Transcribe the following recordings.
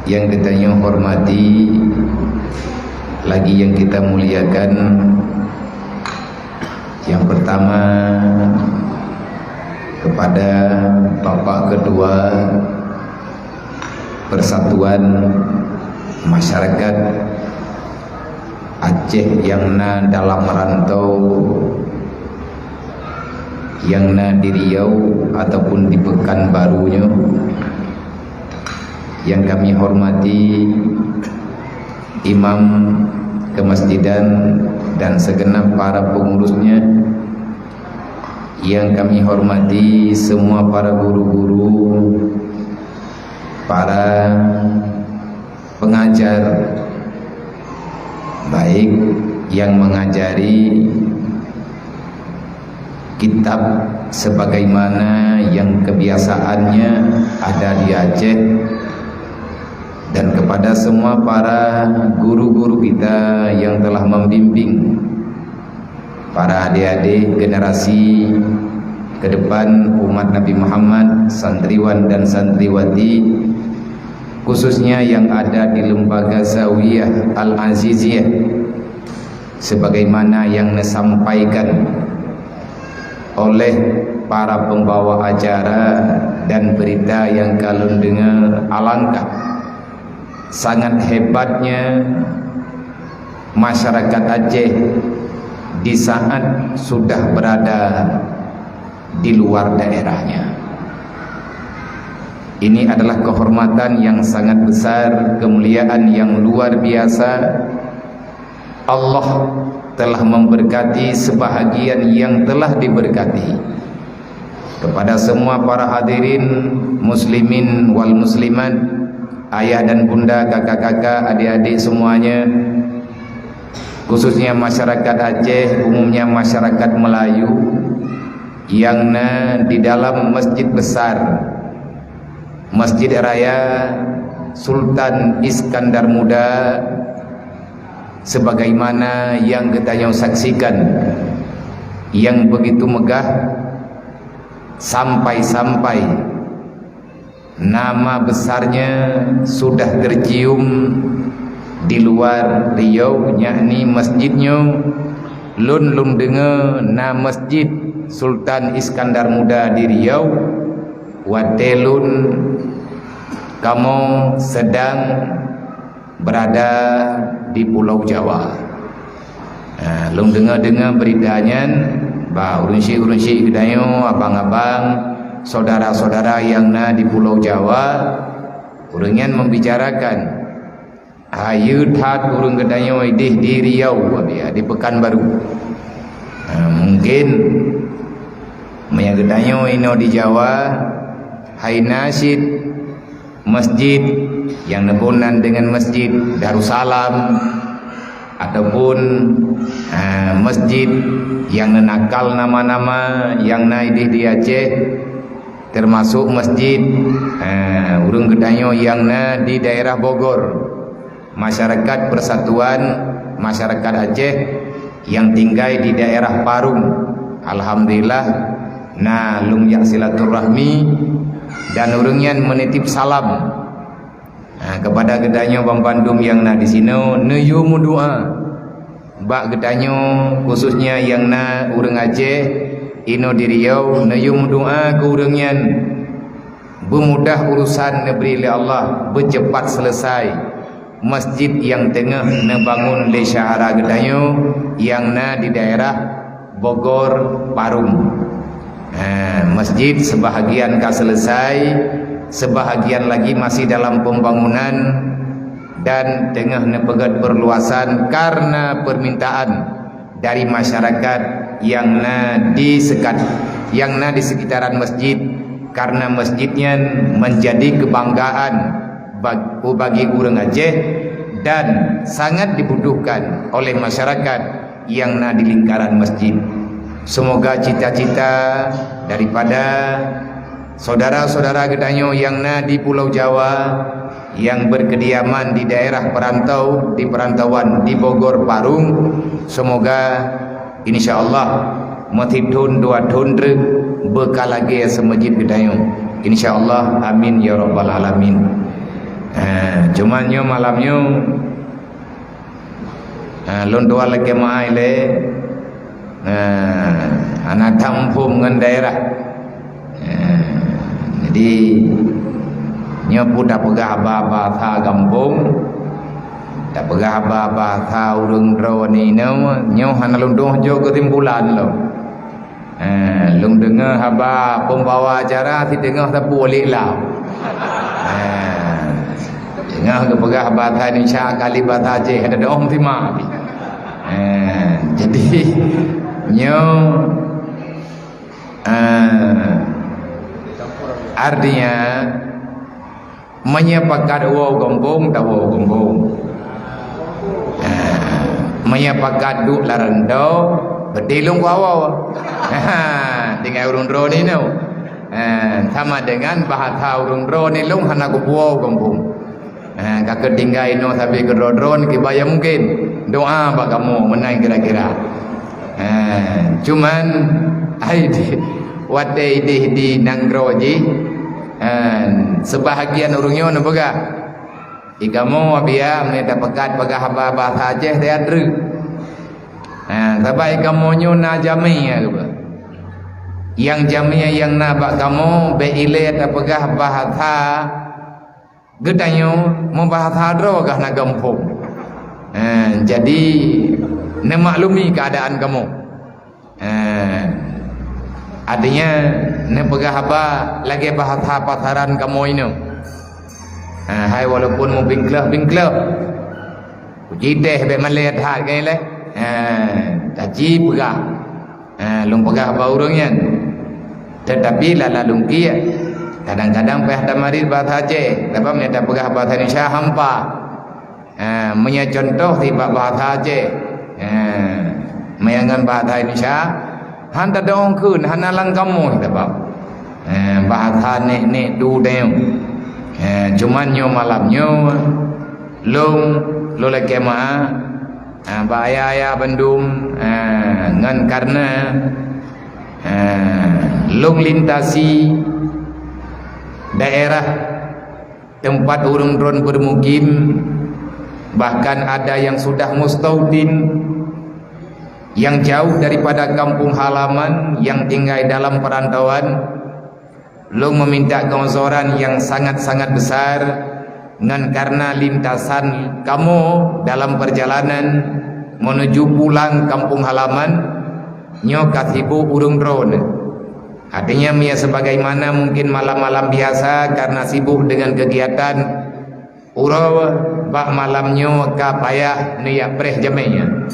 yang kita hormati, lagi yang kita muliakan. Yang pertama kepada Bapak Ketua Persatuan Masyarakat Aceh yang dalam rantau, yang di Riau ataupun di Pekanbarunya, yang kami hormati imam kemasjidan dan segenap para pengurusnya, yang kami hormati semua para guru-guru, para pengajar, baik yang mengajari kitab sebagaimana yang kebiasaannya ada di Aceh, dan kepada semua para guru-guru kita yang telah membimbing para adik-adik generasi ke depan umat Nabi Muhammad, santriwan dan santriwati, khususnya yang ada di lembaga Zawiyah Al-Aziziyah, sebagaimana yang disampaikan oleh para pembawa acara dan berita yang kalian dengar. Alangkah sangat hebatnya masyarakat Aceh di saat sudah berada di luar daerahnya. Ini adalah kehormatan yang sangat besar, kemuliaan yang luar biasa. Allah telah memberkati sebahagian yang telah diberkati. Kepada semua para hadirin muslimin wal muslimat, ayah dan bunda, kakak-kakak, adik-adik semuanya, khususnya masyarakat Aceh, umumnya masyarakat Melayu yang di dalam masjid besar, Masjid Raya Sultan Iskandar Muda, sebagaimana yang kita saksikan, yang begitu megah, sampai-sampai nama besarnya sudah tercium di luar Riau, yakni masjidnya lun dengar na Masjid Sultan Iskandar Muda di Riau, watelun kamu sedang berada di Pulau Jawa. Lung dengar beritanya, bah urunsi gedayo, abang-abang, saudara-saudara yang di Pulau Jawa, urungan membicarakan, ayu tat urung gedayo di Riau, di Pekanbaru. Mungkin maya gedayo ino di Jawa, hai nasid masjid yang nebunan dengan Masjid Darussalam, ataupun masjid yang nakal nama-nama yang naidih di Aceh, termasuk masjid urung gedanyo yang di daerah Bogor. Masyarakat Persatuan Masyarakat Aceh yang tinggal di daerah Parung, alhamdulillah lung yak silaturahmi dan urungnya menitip salam kepada gedanyo Bang Bandung yang di sini, neyo doa bak gedanyo khususnya yang urang Aceh ino di Riau, neyo doa ke urungnya bemudah urusan neberi Allah, bercepat selesai masjid yang tengah nebangun le syahara gedanyo yang di daerah Bogor Parung. Masjid sebahagian selesai, sebahagian lagi masih dalam pembangunan dan tengah nepegat perluasan karena permintaan dari masyarakat yang di sekitaran masjid, karena masjidnya menjadi kebanggaan bagi orang Aceh dan sangat dibutuhkan oleh masyarakat yang di lingkaran masjid. Semoga cita-cita daripada saudara-saudara gedanyo yang di Pulau Jawa, yang berkediaman di daerah perantau, di perantauan di Bogor Parung, semoga insyaallah matidun dua tundre bekal lagi semajid gedanyo, insyaallah, amin ya rabbal alamin. Cumannya malamnya lon dua lagi mai le anak kampung dengan daerah. Jadi nyopu dah pegah baba tha kampung, dah pegah baba tha urung dro ni nyo hana lundung jo ketimpulan lo. Lung dengar haba pembawa acara ti dengar tak boleh lah. Dengar ke pegah baba ni sya kali bata je ada dong ti ma. Jadi nyo artinya menyepakat wo gombong tak wo gombong, menyepakat duk larendo bedilung wawa. Dengan urung ro ni no, sama dengan bahasa urung ro ni lung hana ku wo gombong. Kakak tinggal ino tapi ke rodron kibaya mungkin doa bak kamu menang kira-kira. Cuman ai wate di nangroji sebahagian urungnya na baga ikamu abia meneta pekat pagah haba bahasa Aceh dia adru. Tapi ikamu nyo na jamia ke yang jamia yang na bak kamu be ile ta pagah bahasa gedanyo membahasa dro kah na gampung. Jadi nemaklumi keadaan kamu. Artinya ne pegah apa lagi bahasa pasaran kamu ini. Hai walaupun mau bingklah jideh be melihat hak gay le. Taji pegah. Lung pegah apa urangnya. Tetapi lala lung kia kadang-kadang peh tamarid bahasa Aceh, tapi meneta pegah bahasa Indonesia hampa. Punya contoh tiba bahasa Aceh. Mayangan bahasa Indonesia hanta dong kun hana lang kamu sebab bahasa nek du deu. Cuman nyo malamnyo lung lo lagi ma bahaya bandum ngan karena lung lintasi daerah tempat urung dron bermukim, bahkan ada yang sudah mustaudin yang jauh daripada kampung halaman yang tinggal dalam perantauan. Lu meminta keonsoran yang sangat-sangat besar dengan karena lintasan kamu dalam perjalanan menuju pulang kampung halaman nyo katibu urung drone. Artinya mia sebagaimana mungkin malam-malam biasa karena sibuk dengan kegiatan uraw bak malamnyo ka payah niya preh jamenya.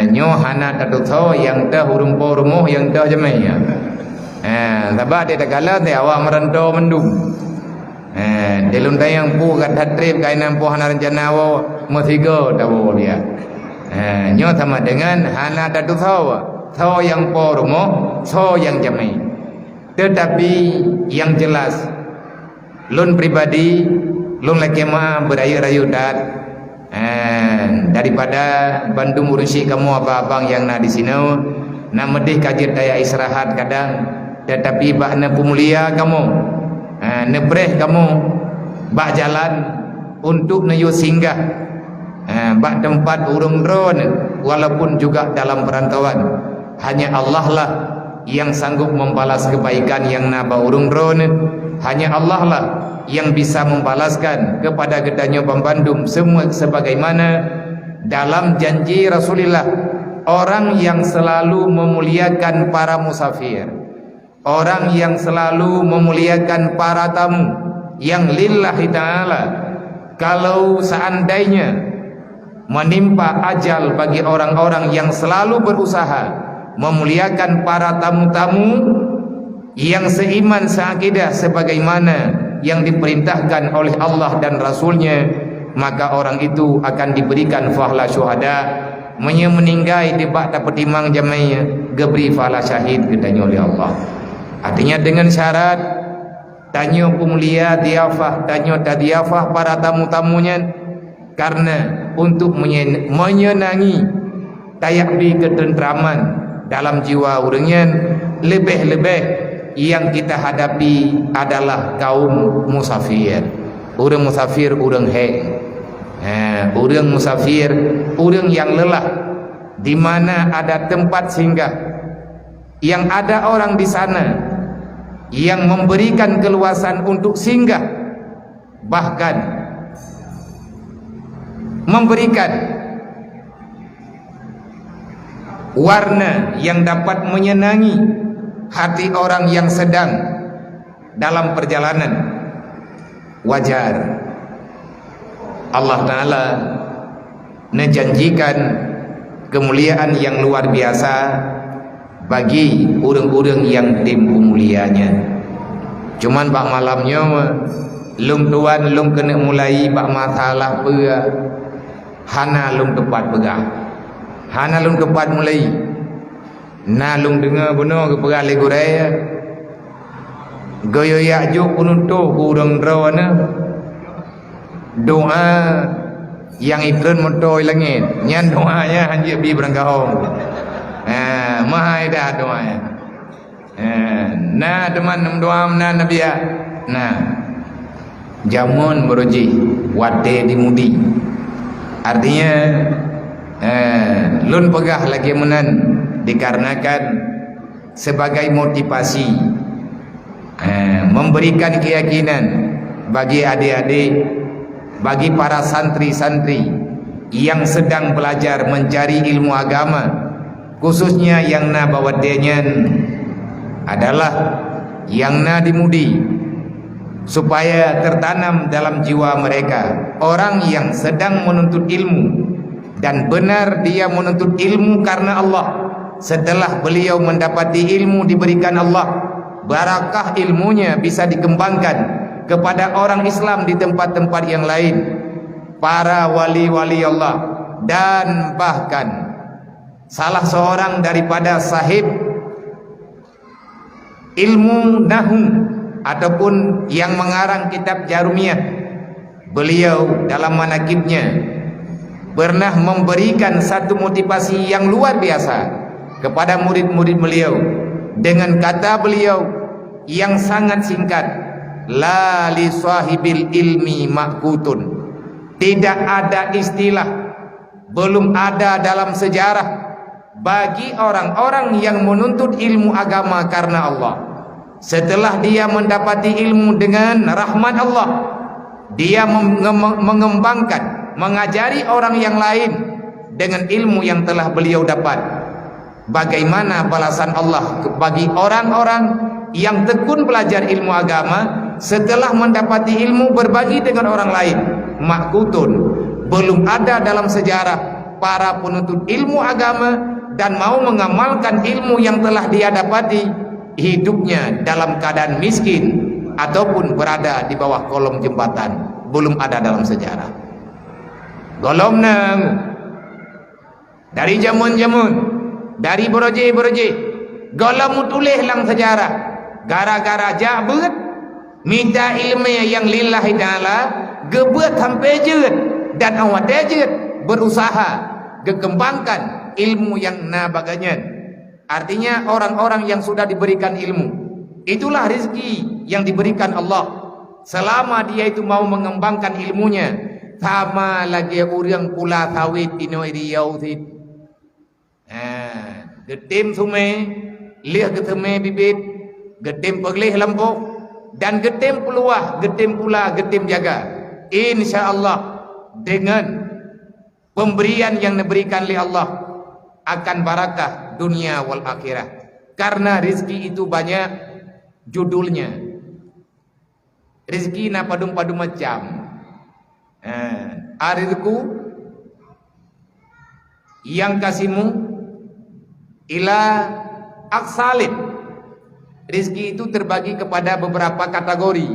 Nyo hana tadutho yang dah urung po rumuh yang dah jamenya. Sabah dia takala dia awak merantau mendung. Delun tayang pu kat hatrip kainan pu hana rencana awa mesigo tawo dia. Nyo sama dengan hana tadutho so yang po rumuh so yang jamai. Tetapi yang jelas lun pribadi lun lekema berayu-rayu dat daripada bandung urusi kamu apa abang yang na di sini na medih kajir daya istirahat kadang, tetapi bak na pemulia kamu nebreh kamu bak jalan untuk nayu singgah bak tempat urung drone walaupun juga dalam perantauan. Hanya Allah lah yang sanggup membalas kebaikan yang naba urung drone. Hanya Allah lah yang bisa membalaskan kepada gedanya Bandung semua sebagaimana dalam janji Rasulullah, orang yang selalu memuliakan para musafir, orang yang selalu memuliakan para tamu yang lillahi ta'ala. Kalau seandainya menimpa ajal bagi orang-orang yang selalu berusaha memuliakan para tamu-tamu yang seiman seakidah sebagaimana yang diperintahkan oleh Allah dan Rasulnya, maka orang itu akan diberikan fahla syuhada, meninggai di bak dapat timang jamainya geberi fahla syahid kedanya oleh Allah. Artinya dengan syarat tanya pemulia diafah, tanya tadiafah para tamu-tamunya, karena untuk menyenangi tayakbi ketentraman dalam jiwa orangnya. Lebih-lebih yang kita hadapi adalah kaum musafir. Urang musafir, urang urang musafir, urang yang lelah, di mana ada tempat singgah, yang ada orang di sana yang memberikan keluasan untuk singgah, bahkan memberikan warna yang dapat menyenangi hati orang yang sedang dalam perjalanan. Wajar Allah Ta'ala menjanjikan kemuliaan yang luar biasa bagi orang-orang yang tempuh mulianya. Cuman bak malamnya lum tuan lum kena mulai bak masalah pega hana lum tepat pegah, hana lum tepat mulai na lum dengar benar ke pegah leguraya gaya yakjuk penuntuk kurang rawana doa yang iklan motoy langit nyan doanya hanya bi berangkahong mahai dah doanya na teman doa na nabi ya nah jamun beroji wate dimudi artinya lun pegah lagi menan dikarenakan sebagai motivasi memberikan keyakinan bagi adik-adik, bagi para santri-santri yang sedang belajar mencari ilmu agama, khususnya yang na bawadenya adalah yang na dimudi, supaya tertanam dalam jiwa mereka orang yang sedang menuntut ilmu dan benar dia menuntut ilmu karena Allah. Setelah beliau mendapati ilmu diberikan Allah, barakah ilmunya bisa dikembangkan kepada orang Islam di tempat-tempat yang lain, para wali-wali Allah, dan bahkan salah seorang daripada sahib ilmu nahu ataupun yang mengarang kitab Jarumiyah, beliau dalam manakibnya pernah memberikan satu motivasi yang luar biasa kepada murid-murid beliau dengan kata beliau yang sangat singkat, la li sahibil ilmi maqutun. Tidak ada istilah, belum ada dalam sejarah bagi orang-orang yang menuntut ilmu agama karena Allah, setelah dia mendapati ilmu dengan rahmat Allah, dia mengembangkan, mengajari orang yang lain dengan ilmu yang telah beliau dapat. Bagaimana balasan Allah bagi orang-orang yang tekun belajar ilmu agama setelah mendapati ilmu berbagi dengan orang lain? Maqutun, belum ada dalam sejarah para penuntut ilmu agama dan mau mengamalkan ilmu yang telah dia dapati hidupnya dalam keadaan miskin ataupun berada di bawah kolong jembatan. Belum ada dalam sejarah. Golom nang dari jamun-jamun, dari beroje-beroje, golom tulis lang sejarah gara-gara jabut minta ilmu yang lillahi ta'ala gebet sampai jeut dan awat jeut berusaha kekembangkan ilmu yang nabaganya. Artinya orang-orang yang sudah diberikan ilmu, itulah rezeki yang diberikan Allah selama dia itu mau mengembangkan ilmunya. Sama lagi orang pula sawit di Riau sih, gedim sungai liah keteme bibit, gedim peglih lampuk, dan gedim peluah, gedim pula gedim jaga. Insya Allah dengan pemberian yang diberikan oleh Allah akan barakah dunia wal akhirah. Karena rezeki itu banyak judulnya. Rezeki na padu-padu macam. Rezeki yang kasihmu ila aksalin. Rezeki itu terbagi kepada beberapa kategori.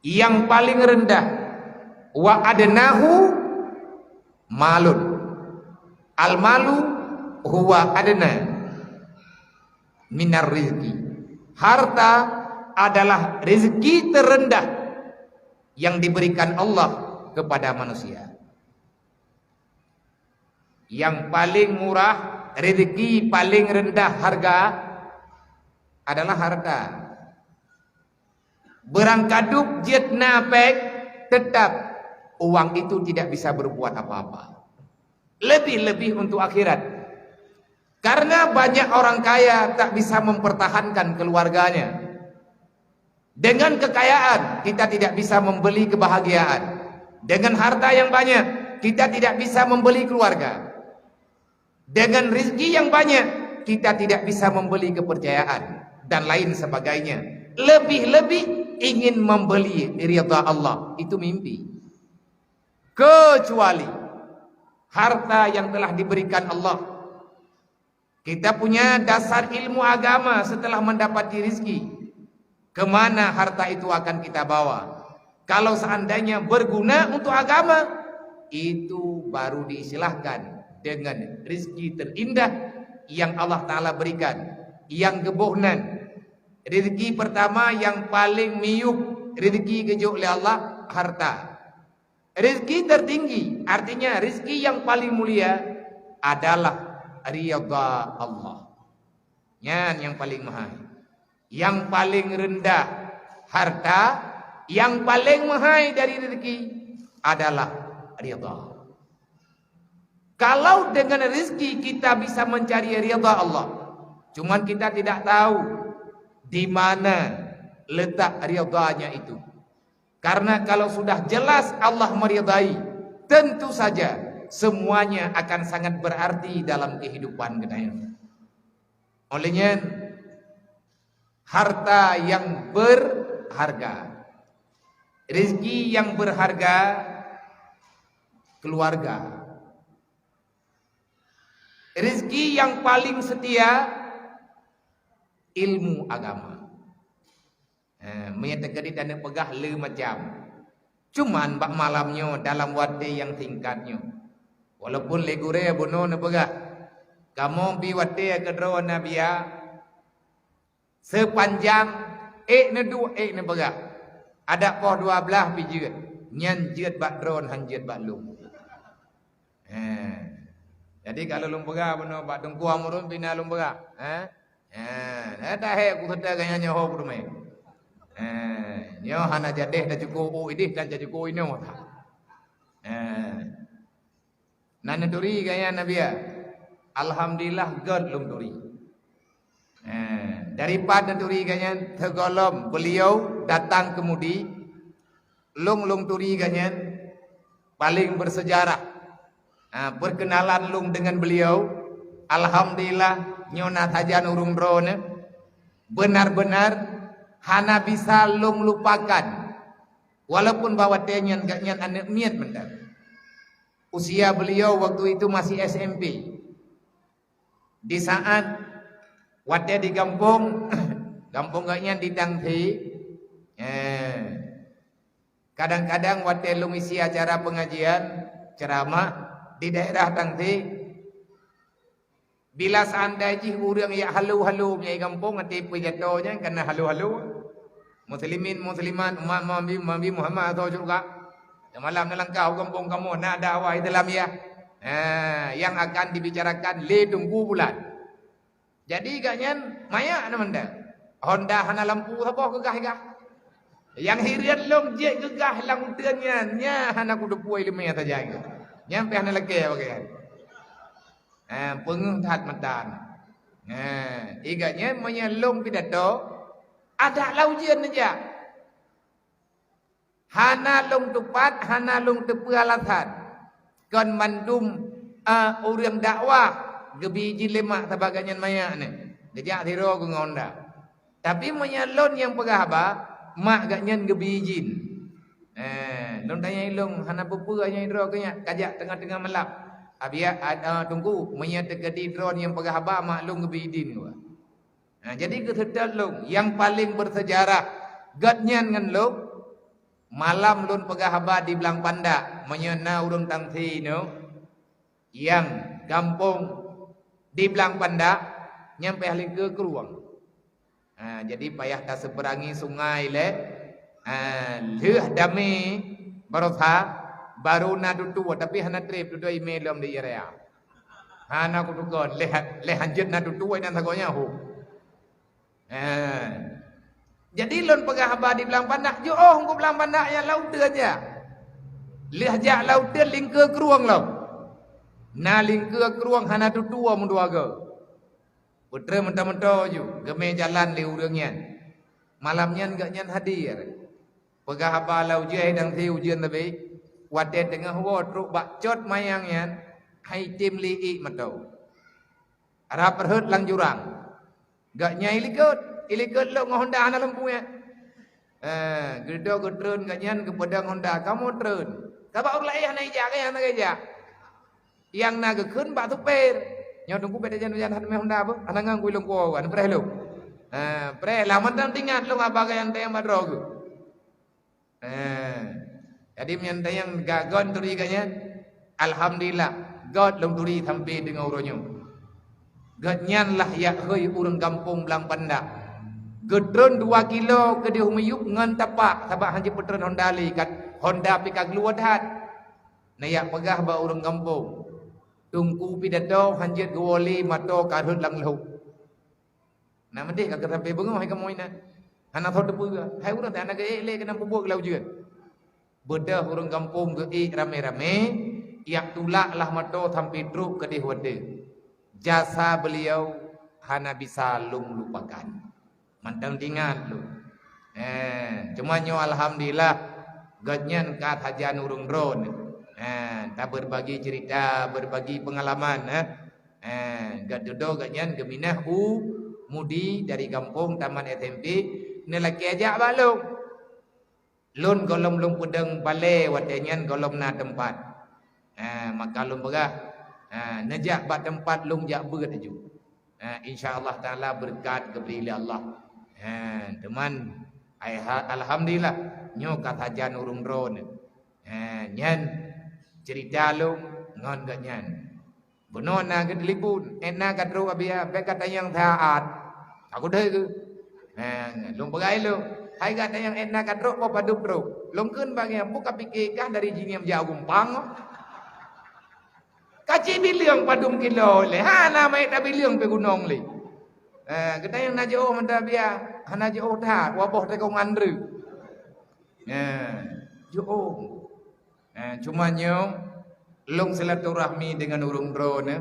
Yang paling rendah wa adnahu malun. Al malu huwa adna minar rizki. Harta adalah rezeki terendah yang diberikan Allah kepada manusia. Yang paling murah, rezeki paling rendah harga adalah harta. berangkaduk jet napek, tetap uang itu tidak bisa berbuat apa-apa. Lebih-lebih untuk akhirat. Karena banyak orang kaya tak bisa mempertahankan keluarganya. Dengan kekayaan kita tidak bisa membeli kebahagiaan. Dengan harta yang banyak kita tidak bisa membeli keluarga. Dengan rezeki yang banyak kita tidak bisa membeli kepercayaan dan lain sebagainya. Lebih-lebih ingin membeli ridha Allah, itu mimpi. Kecuali harta yang telah diberikan Allah. Kita punya dasar ilmu agama setelah mendapati rezeki. Kemana harta itu akan kita bawa? Kalau seandainya berguna untuk agama, itu baru diistilahkan dengan rezeki terindah yang Allah Ta'ala berikan. Yang kebohnan. Rezeki pertama yang paling miyuk, rezeki kejuk oleh Allah, harta. Rezeki tertinggi, artinya rezeki yang paling mulia adalah ridha Allah. Yang paling mahal. Yang paling rendah harta, yang paling mahal dari rezeki adalah ridha. Kalau dengan rezeki kita bisa mencari ridha Allah, cuman kita tidak tahu di mana letak ridhanya itu. Karena kalau sudah jelas Allah meridai, tentu saja semuanya akan sangat berarti dalam kehidupan kita. Olehnya harta yang berharga, rezeki yang berharga, keluarga. Rezeki yang paling setia, ilmu agama. Menyatakan dan pegah le macam. Cuman bak malamnya dalam wate yang tingkatnya. Walaupun legure bono na pegah. Kamu bi wate kedro nabia sepanjang na du na pegah. Ada poh 12 pi jeut. Nyan jeut bak dron han jeut bak lum. Jadi kalau lum pegah bono bak tungku amurun bina lum pegah. Dah aku kata ganya ho rumai. Nyo hana jadeh dah cukup idih dan cukup ini mata. Nana duri gaya Nabiya. Alhamdulillah God lum duri. Daripada duri gaya tergolong beliau datang kemudi lung duri gaya paling bersejarah. Perkenalan lung dengan beliau. Alhamdulillah nyona tajan urung drone benar-benar hana bisa lung lupakan walaupun bawa tenyan gak nyan anak miat bentar. Usia beliau waktu itu masih SMP. Di saat wate di kampung kampung gak nyan di Tangti, kadang-kadang wate lung isi acara pengajian ceramah di daerah Tangti. Bila seandainya orang yang halu-halu punya kampung nanti pejatonya kena halu-halu. Muslimin muslimat umat Nabi Muhammad atau juga malam nelangkau kampung kamu nak dakwah Islamiyah. Yang akan dibicarakan le tunggu bulan. Jadi gaknya maya namanya Honda hana lampu apa gegah-gegah. Yang hirian long je gegah lang teunnya nya hana kudu puai lemeh saja. Nyampe hana leke bagai. Penguhat medan. Iganya menyelung pidato ada laujian aja. Hana long tepat, hana long tepualatan. Kon mandum orang dakwah gebiji lemak tabaganya maya ni. Dejak tiro ku ngonda. Tapi menyelon yang pegah ba mak gaknya gebijin. Long tanya ilung hana pupuanya idro kanya kajak tengah-tengah malam. Abia tunggu menyatakan drone yang pegah haba maklum gebidin gua. Jadi ketedak lung yang paling bersejarah gatnyan ngan lung malam lun pegah haba di belang panda menyena urung Tangsi no yang kampung di belang panda nyampe ahli ke keruang. Jadi payah tak seberangi sungai le leuh dami barotha baru na dutu tapi hana trip dutu email om di area. Hana ku tukon le hanjet na dutu ai nan sagonya ho. Jadi lon pegah haba di belang pandak jo oh ngko belang pandak yang laut aja. Lih jak laut lingke keruang lau. Na lingke keruang hana tu tua mun dua ga. Putra mentah-mentah ju game jalan li urangnya. Malamnya enggak nyan hadir. Pegah haba lau je dang thi ujian lebih. Wate tengah wo truk bakcot mayangnya hai tim li matau. Arab perhut lang jurang. Gak nyai ilikut lo Honda ana lempu ya. Gedo gedrun ganyan ke pedang Honda kamu trun. Kabak ulai ana ija kaya ana ija. Yang naga keun bak tuper. Nyo tunggu beda jan hat me Honda apa? Ana ngang kuilung ko an preh lo. Preh laman tang tingat lo ngapa yang tayang madro ku. Jadi menyantai yang gagon turi ganyan. Alhamdulillah God long turi thampi dengan uronyo. Ganyan lah ya hoi urang kampung belang pandak. Gedron 2 kilo ke di humuyuk ngan tapak tabak hanji putron Honda li kat Honda pika gluad hat. Nayak pegah ba urang kampung. Tungku pidato hanji gowoli mato karhut lang lau. Nah mendih kagak sampai bengong hai kamu ina. Hana thot depu ga. Hai urang tak nak ele kena pubuk lau juga. Bedah urang kampung ge rame-rame yak tulak lah mato sampai truk ke di wade. Jasa beliau hana bisa lung lupakan. Mantang tingat lu. Cuma nyo alhamdulillah gadnyan kat hajan urung drone. Tak berbagi cerita, berbagi pengalaman. Gad dodo gadnyan geminah mudi dari kampung Taman SMP ni laki ajak balung. Lun golom lung pedeng bale watenyan golom na tempat. Maka lun begah nejak bat tempat lung jak beut aju. Insyaallah taala berkat keberi Allah. Teman alhamdulillah nyo kat hajan urung drone. Nyan cerita lung ngon gak nyan. Benon na ke telefon, na kat ru abia be kat yang taat. Aku deh ke. Lung pegai lu. Hai kat yang na kat ru apa paduk ru. Lung keun bagian buka pikir kah dari jini yang jauh gumpang. Kaci biliang padum kilo le. Hana mai ta biliang pe gunung le. Kita yang najo menda bia, hana jo tha waboh te kong andru. Jo. Cuma nyo long silaturahmi dengan urung drone.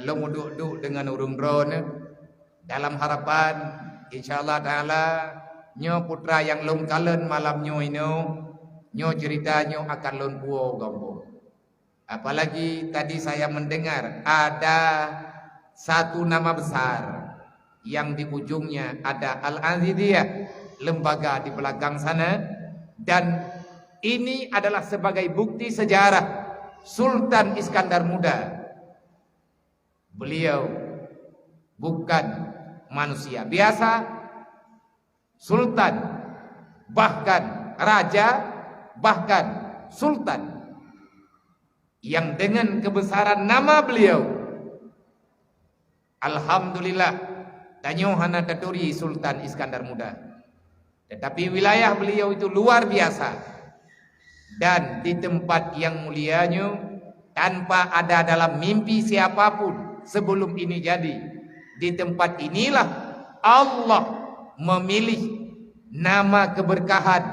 Long duduk dengan urung drone dalam harapan insyaallah taala nyo putra yang long kalen malam nyo ino nyo cerita nyo akan lon buo kampung. Apalagi tadi saya mendengar ada satu nama besar yang di ujungnya ada Al-Azidiyah, lembaga di belakang sana, dan ini adalah sebagai bukti sejarah Sultan Iskandar Muda. Beliau bukan manusia biasa, sultan, bahkan raja, bahkan sultan yang dengan kebesaran nama beliau alhamdulillah tanyo hana taturi Sultan Iskandar Muda, tetapi wilayah beliau itu luar biasa, dan di tempat yang mulianya tanpa ada dalam mimpi siapapun sebelum ini jadi, di tempat inilah Allah memilih nama keberkahan,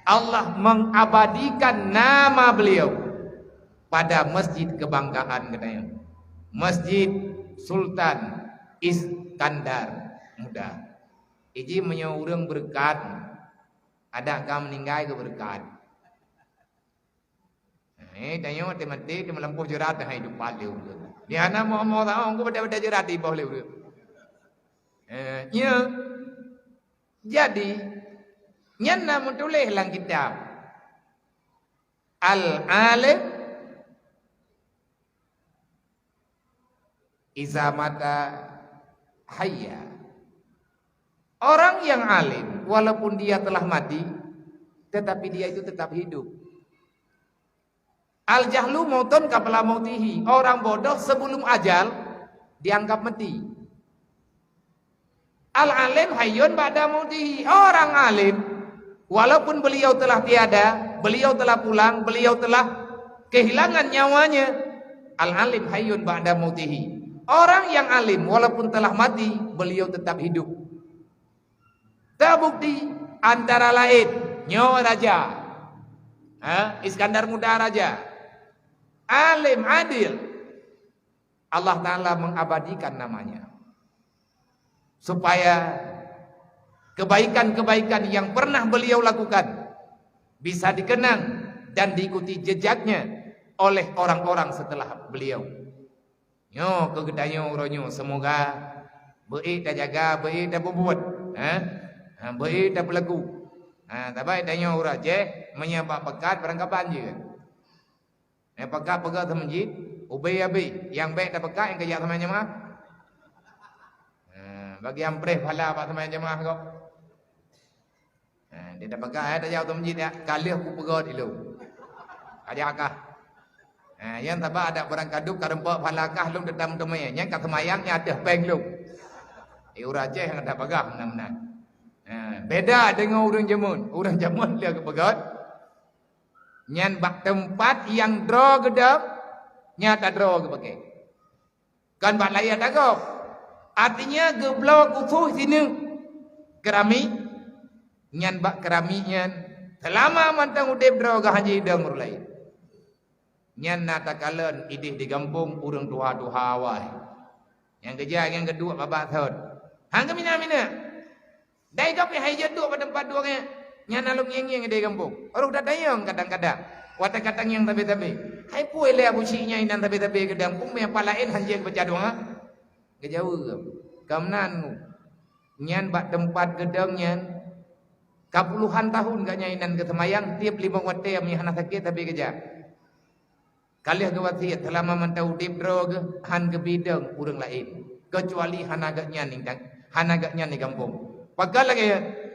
Allah mengabadikan nama beliau pada masjid kebanggaan katanya, Masjid Sultan Iskandar Muda. Iji menyeurang berkat, ada kam meninggal ke berkat. Tanya matematik di melampuh jerat dah hidup paling. Dia ana mau tahu aku beda jerat di bawah leu. Jadi nyanna mutulih lang kitab Al-Alim Iza mata hayya. Orang yang alim walaupun dia telah mati tetapi dia itu tetap hidup. Al jahlu mautun qabla mautihi. Orang bodoh sebelum ajal dianggap mati. Al alim hayyun ba'da mautihi. Orang alim walaupun beliau telah tiada, beliau telah pulang, beliau telah kehilangan nyawanya, al alim hayyun ba'da mautihi. Orang yang alim walaupun telah mati, beliau tetap hidup. Terbukti antara lain nyo raja, Iskandar Muda raja, alim adil. Allah Ta'ala mengabadikan namanya supaya kebaikan-kebaikan yang pernah beliau lakukan bisa dikenang dan diikuti jejaknya oleh orang-orang setelah beliau. Nyo kegedanyo uronyo semoga baik dah jaga, baik dah berbuat, baik dah berlaku. Tapi danyo urang je menyebab pekat barang kapan je. Pekat pegat masjid, ubay abi, yang baik dah pekat yang kerja sama jemaah. Bagi yang preh pahala apa sama jemaah kau. Dia dah pekat dah jauh tu masjid ya, kali aku pegat dulu. Ajakah. Yang tabak ada barang kaduk karempak pahalakah lung dedam temai, yang kat semayangnya ada peng lung. Urang je yang ada pegang benar-benar. Beda dengan orang jamun dia ke pegat. Nyan bak tempat yang draw gedap, nyata draw ke pakai. Kan bak layan dah kau. Artinya geblok utuh sini kerami, nyan bak kerami nyan. Selama mantang udip draw ke haji dah murlai. Nyan nata kalen idih di kampung urang duha-duha awai. Yang kerja yang kedua babak thot. Hang ke mina-mina. Dai kau pergi haji duduk pada tempat dua nya. Nyan alung yang di kampung. Orang dah dayang kadang-kadang. Wata katang yang tabe-tabe. Hai puai le abu sinya inan tabe-tabe ke kampung me palain hanjeng baca doa. Ke jauh ke. Kamnan nyan bak tempat gedang nyan. Kapuluhan tahun gak nyainan ke semayang tiap 5 wate yang hana sakit tapi kerja. Kaliah ke wasiat selama mantau dip drog han ke bidang urang lain. Kecuali hana gak nyan di kampung. Pagal lagi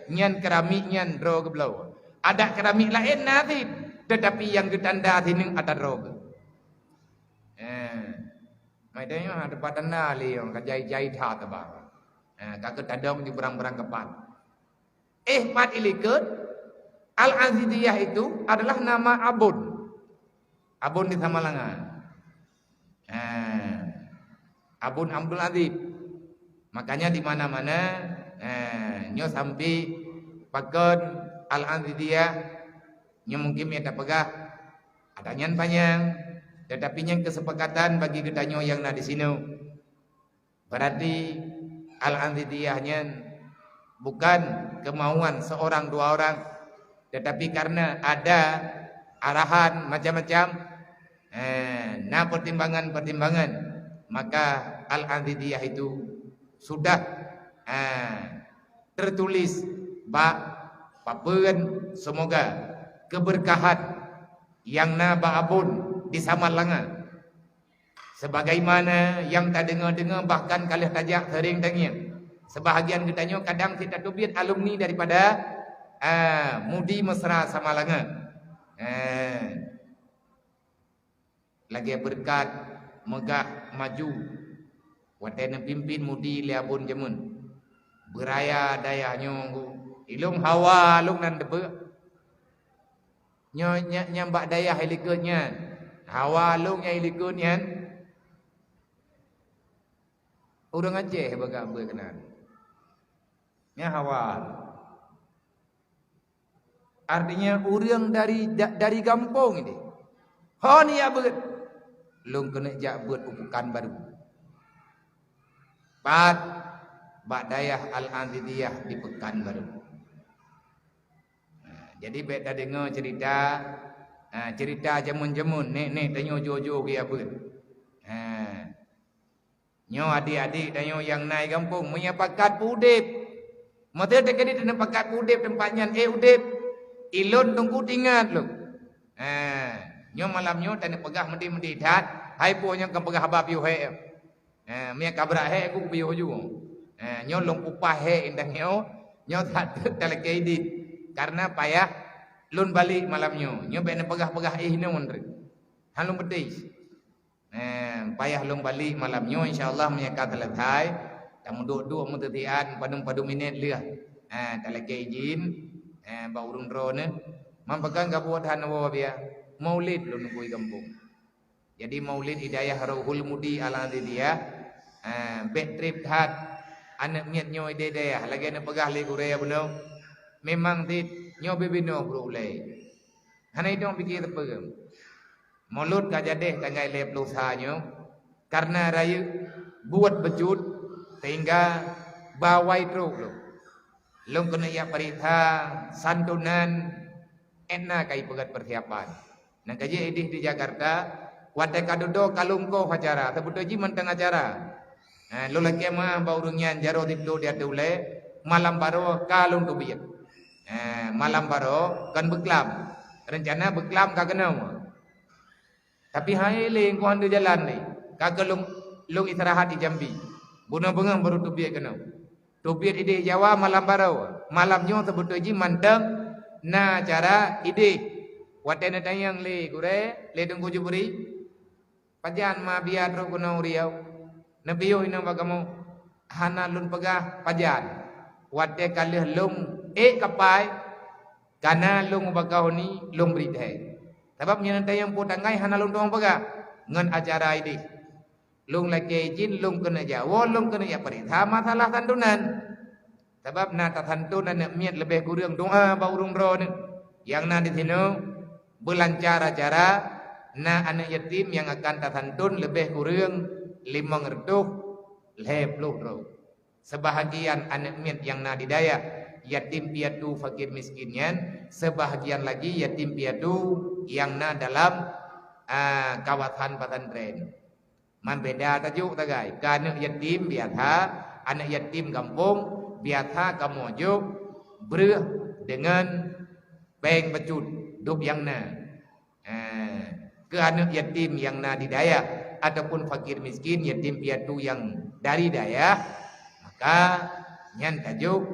nyan keramik nyan drog belau. Ada keramik lain nanti, tetapi yang getanda sini ada drog. Maksudnya ada padana li yang kajai-jai tha tabah. Kakek tadong di berang-berang kepan. Mat ilikut Al-Azidiyah itu adalah nama Abun. Abun di Samalangan. Abun Abdul Aziz. Makanya di mana-mana nyo sampai pakon Al-Azidiyah nyo mungkin ada pegah ada nyan panjang tetapi yang kesepakatan bagi gedanyo yang na di sini berarti Al-Azidiyah nyan bukan kemauan seorang dua orang tetapi karena ada arahan macam-macam nah pertimbangan-pertimbangan maka Al-Azidiyah itu sudah tertulis bak papeun semoga keberkahan yang na abun di Samalangan sebagaimana yang tak dengar-dengar bahkan kalian tajak sering dengar sebahagian kitanya kadang tidak tubiat alumni daripada Mudi Mesra Samalangan lagi berkat megah maju watena pimpin Mudi liabun jemun beraya daya nyonggu ilung hawa lung nan debe nyonya nyambak daya helikutnya hawa lung nya helikutnya urang Aceh baga berkenan nya hawa artinya urang dari kampung ini hon ya beut lung kena jak buat upukan baru pat bak dayah Al-Azidiyah di Pekanbaru. Jadi beda dengar cerita jamun-jamun nek tanyo jojo ke apa. Nyo adik-adik tanyo yang naik kampung punya pakat udip. Mata dekadi tena pakat udip tempatnya udip. Ilon tunggu tingat lu. Nyo malam nyo tena pegah medi-medi dat. Hai punya kan pegah habab yo he. Mia kabra he aku biyo ju. Nyo long upah he indah nyo tak telekedi karena payah lun balik malam nyo bena pegah-pegah no mondre halung pedis payah lung balik malam nyo insyaallah menyekat telethai tamu duk-duk mutetian padung-padung minit liah telekejin ba urung drone mampegang gabuat hanawa bia maulid lun kuy kampung jadi maulid hidayah Ruhul Mudi Al-Azidiyah bet trip hat anak miat nyo ide daya lagi anak pegah le kurea beno memang tit nyo bebino bro le hanai dong pikir tepegem mulut kajadeh tangai le pelusahnya karena raya buat bejut sehingga bawai teruk lo lom kena ya perintah santunan enna kai pegat persiapan nang kaji edih di Jakarta wadai kadodo kalungko acara tebudoji menteng acara lo lagi mah baurungnya jaro itu dia dule malam baru kalung tu biar malam baru kan beklam rencana beklam kagak kenal tapi hai le ko anda jalan ni kagak long istirahat di Jambi bunuh bengang baru tu biar kenal tu biar ide Jawa malam baru malamnya tebudoji menteng na acara ide wadai natayang le kure le tunggu juburi pajan ma biar ro kuno riau Nabiyo ina bagamu hana lun pegah pajan wate kalih lung kapai kana lung bagau ni lung bridhe sebab nyantai yang putangai hana lun doang pegah ngan acara ini lung lagi jin lung kena jawa lung kena ya perintah masalah santunan sebab na santunan nak miat lebih kurang doa baurung ro ni yang na di sini belancar acara na anak yatim yang akan santun lebih kurang 500 lebih ro sebahagian anak miat yang na didaya yatim piatu fakir miskinnya sebahagian lagi yatim piatu yang na dalam kawasan pesantren man beda tajuk tagai kana yatim biasa anak yatim kampung biasa kamojo bereh dengan beng becut duk yang na ke anak yatim yang na didaya ataupun fakir miskin yatim piatu yang dari daya maka nyan tajuk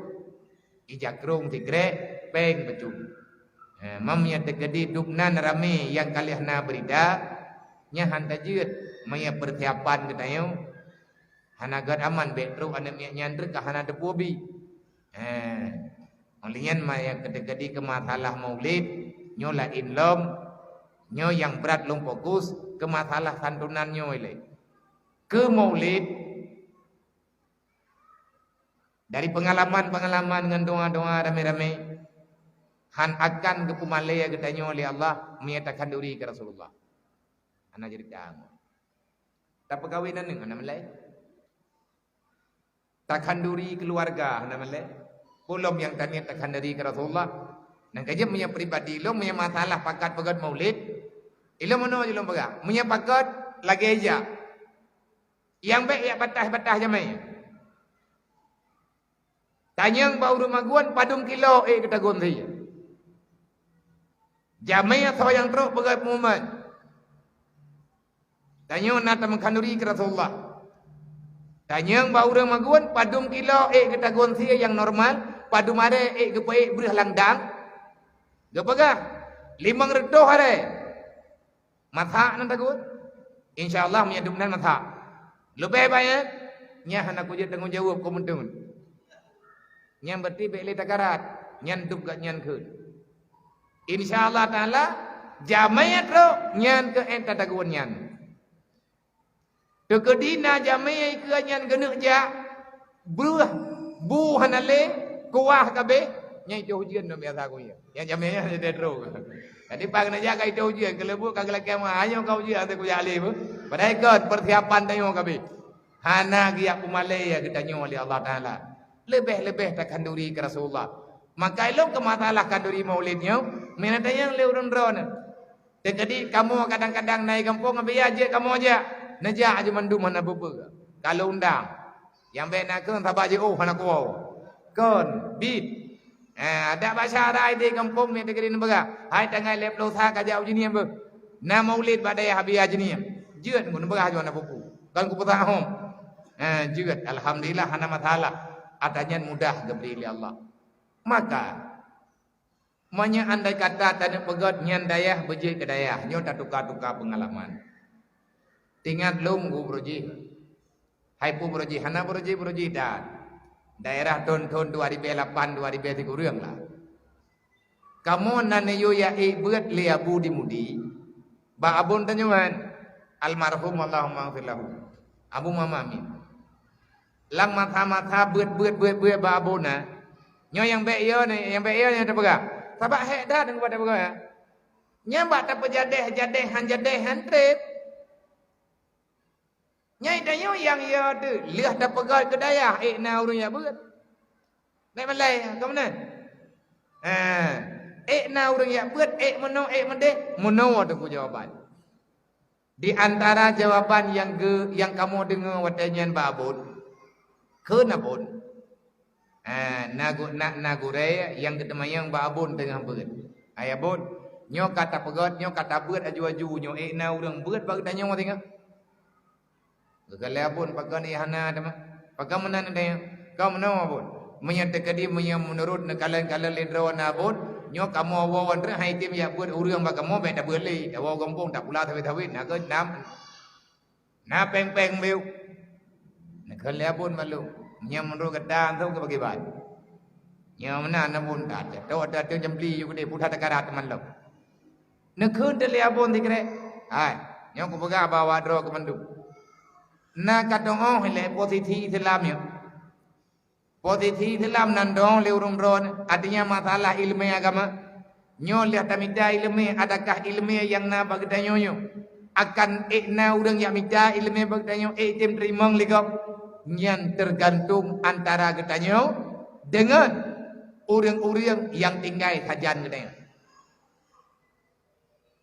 ijakrung tigre peng betul mamnya tegedi dupnan rame yang kalian na berida nya han tajut maya persiapan ketayo hanagat aman betru anak miak nyandre ka hana depobi olian maya tegedi ke masalah maulid nyola inlom nyo yang berat lung fokus ke masalah santunan nyo ile ke maulid dari pengalaman-pengalaman dengan doa-doa rame-rame han akan ke pumalaya getanyo oleh Allah menyatakan diri ke Rasulullah ana jadi dang tak perkawinan dengan ana melai takkan duri keluarga ana melai belum yang tanya takkan diri ke Rasulullah nang kaje punya pribadi lo punya masalah pakat pegat maulid ilo mono je lo pegat punya pakat lagi aja yang baik ya batah-batah jamai tanyang bau rumah guan padung kilo kita gon saja jamai atau yang teruk pegat Muhammad tanyang nata mengkanduri ke Rasulullah tanyang bau rumah guan padung kilo kita gon saja yang normal padung ada kepai berah langdang gapagah 500 hari mata nan takut insyaallah menyadupnan mata lebih banyak nya anak kuja tanggung jawab ko mentun nya berarti beli takarat nyan dup gak nyan keun insyaallah taala jamayat ro nyan ke enta taguan nyan to kedina jamayat ke nyan geneuk ja bruh bu hanale kuah kabeh nyai itu ujian dong biasa aku ya. Yang jamnya ada terus. Jadi pagi nak jaga itu ujian. Kalau bu kagak lagi mah hanya kau ujian ada ku jali bu. Pada ikut persiapan tanya kabe. Hana giyak umalaya kita nyu oleh Allah Taala. Lebih takkan duri ke Rasulullah. Maka ilmu ke masalah kanduri maulidnya. Minat yang leurun ron. Jadi kamu kadang-kadang naik kampung ambil aja kamu aja. Najak aja mandu mana bebe. Kalau undang. Yang benar kan sabar aja hana kau. Kon bid. Ada bahasa ada di kampung ni negeri nembaga. Hai tangai lep losa kaja uji ni ambe. Na maulid badai habi aji ni. Jeut ngun nembaga jona buku. Kan ku petah hom. Jeut alhamdulillah hana masalah. Adanya mudah gebri Allah. Maka manya andai kata tadi pegot nyan dayah beje ke dayah. Nyo tak tukar-tukar pengalaman. Tingat lung ku broji. Hai pu broji hana broji dah. Daerah ton-ton 2008 2003 kurang lah. Kamu nane yo ya buat liabu di mudi. Ba abun tanyuan almarhum Allahumma ghfir lahu. Abu Mama Amin. lang mata beut babon na nyo yang be yo ni ada pegang tabak hek dah dengan pada pegang ya nyambak tak jadeh trip nyai dah yo yang yo tu liah dah pegang ke daya na urang ya beut naik malai ke mana na urang ya beut mono mendeh tu jawaban di antara jawaban yang kamu dengar watanyan babon kenapun nagure yang ketemayang babon tengah beut ayah bon nyo kata pegot nyo kata beut aju nyo na urang beut bagi tanya mo tengah kalau pun pakai ni hana tema pakai mana ni kau mana pun menyatakan dia menurut nekalan lendro na pun nyo kamu awan re hai tim ya beut urang ba kamu be tak boleh awan kampung tak pula thawit nak ke na peng meu kalau pun malu nyo menurut kedang tu ke bagi ban nyo mana na pun tak ada tu jembli you de putha takarat man lo nekun de liabon dikre ai nyo ko baga bawa dro ke mandu na katong hele posisi Islamnya posisi Islam nandong leurung ron artinya masalah ilmu agama nyo lihat tamida ilmu adakah ilmu yang na bagdanyo nyo akan na urang yang mida ilmu bagdanyo tim terimang ligap yang tergantung antara gedanyo dengan urang-urang yang tinggal kajian gedanyo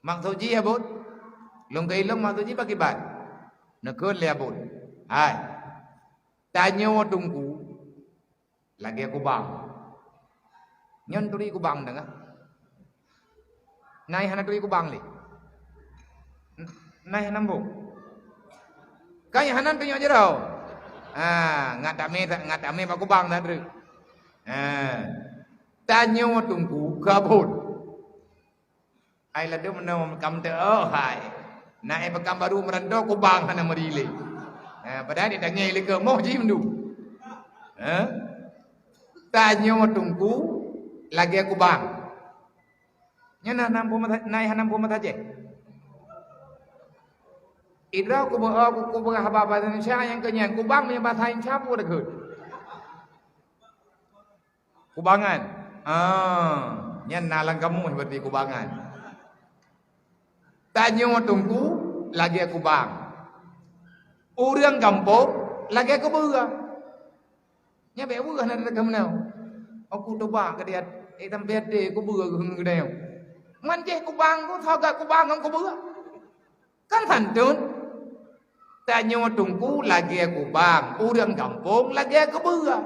maksudji ya bud longkai long maksudji bagi ban nekun liabun hai tanyo tunggu lagi aku bang nyon turi ku bang denga nai hana turi ku bang li nai hana bu kai hanan tunyo jero ngata me ba ku bang na dru tanyo tunggu kabut ai la de menom kam te hai naik bekam baru merendau kubang hana merile. Padahal dia tanya ile ke moh ji mendu. Tanya tunggu lagi aku bang. Nya na naik hanam puma saja. Idra ku haba bahasa Indonesia yang kenyang kubang punya bahasa Indonesia pun ada ke. Kubangan. Nya nalang kamu seperti kubangan. Tanya tunggu lagi aku bang. Urang kampung lagi aku beurang. Nya be beurang nak kamu nau. Aku coba ke dia tempat dia aku beurang ke dia. Man je aku bang aku thoga aku bang aku beurang. Kan santun. Tanya tunggu lagi aku bang. Urang kampung lagi aku beurang.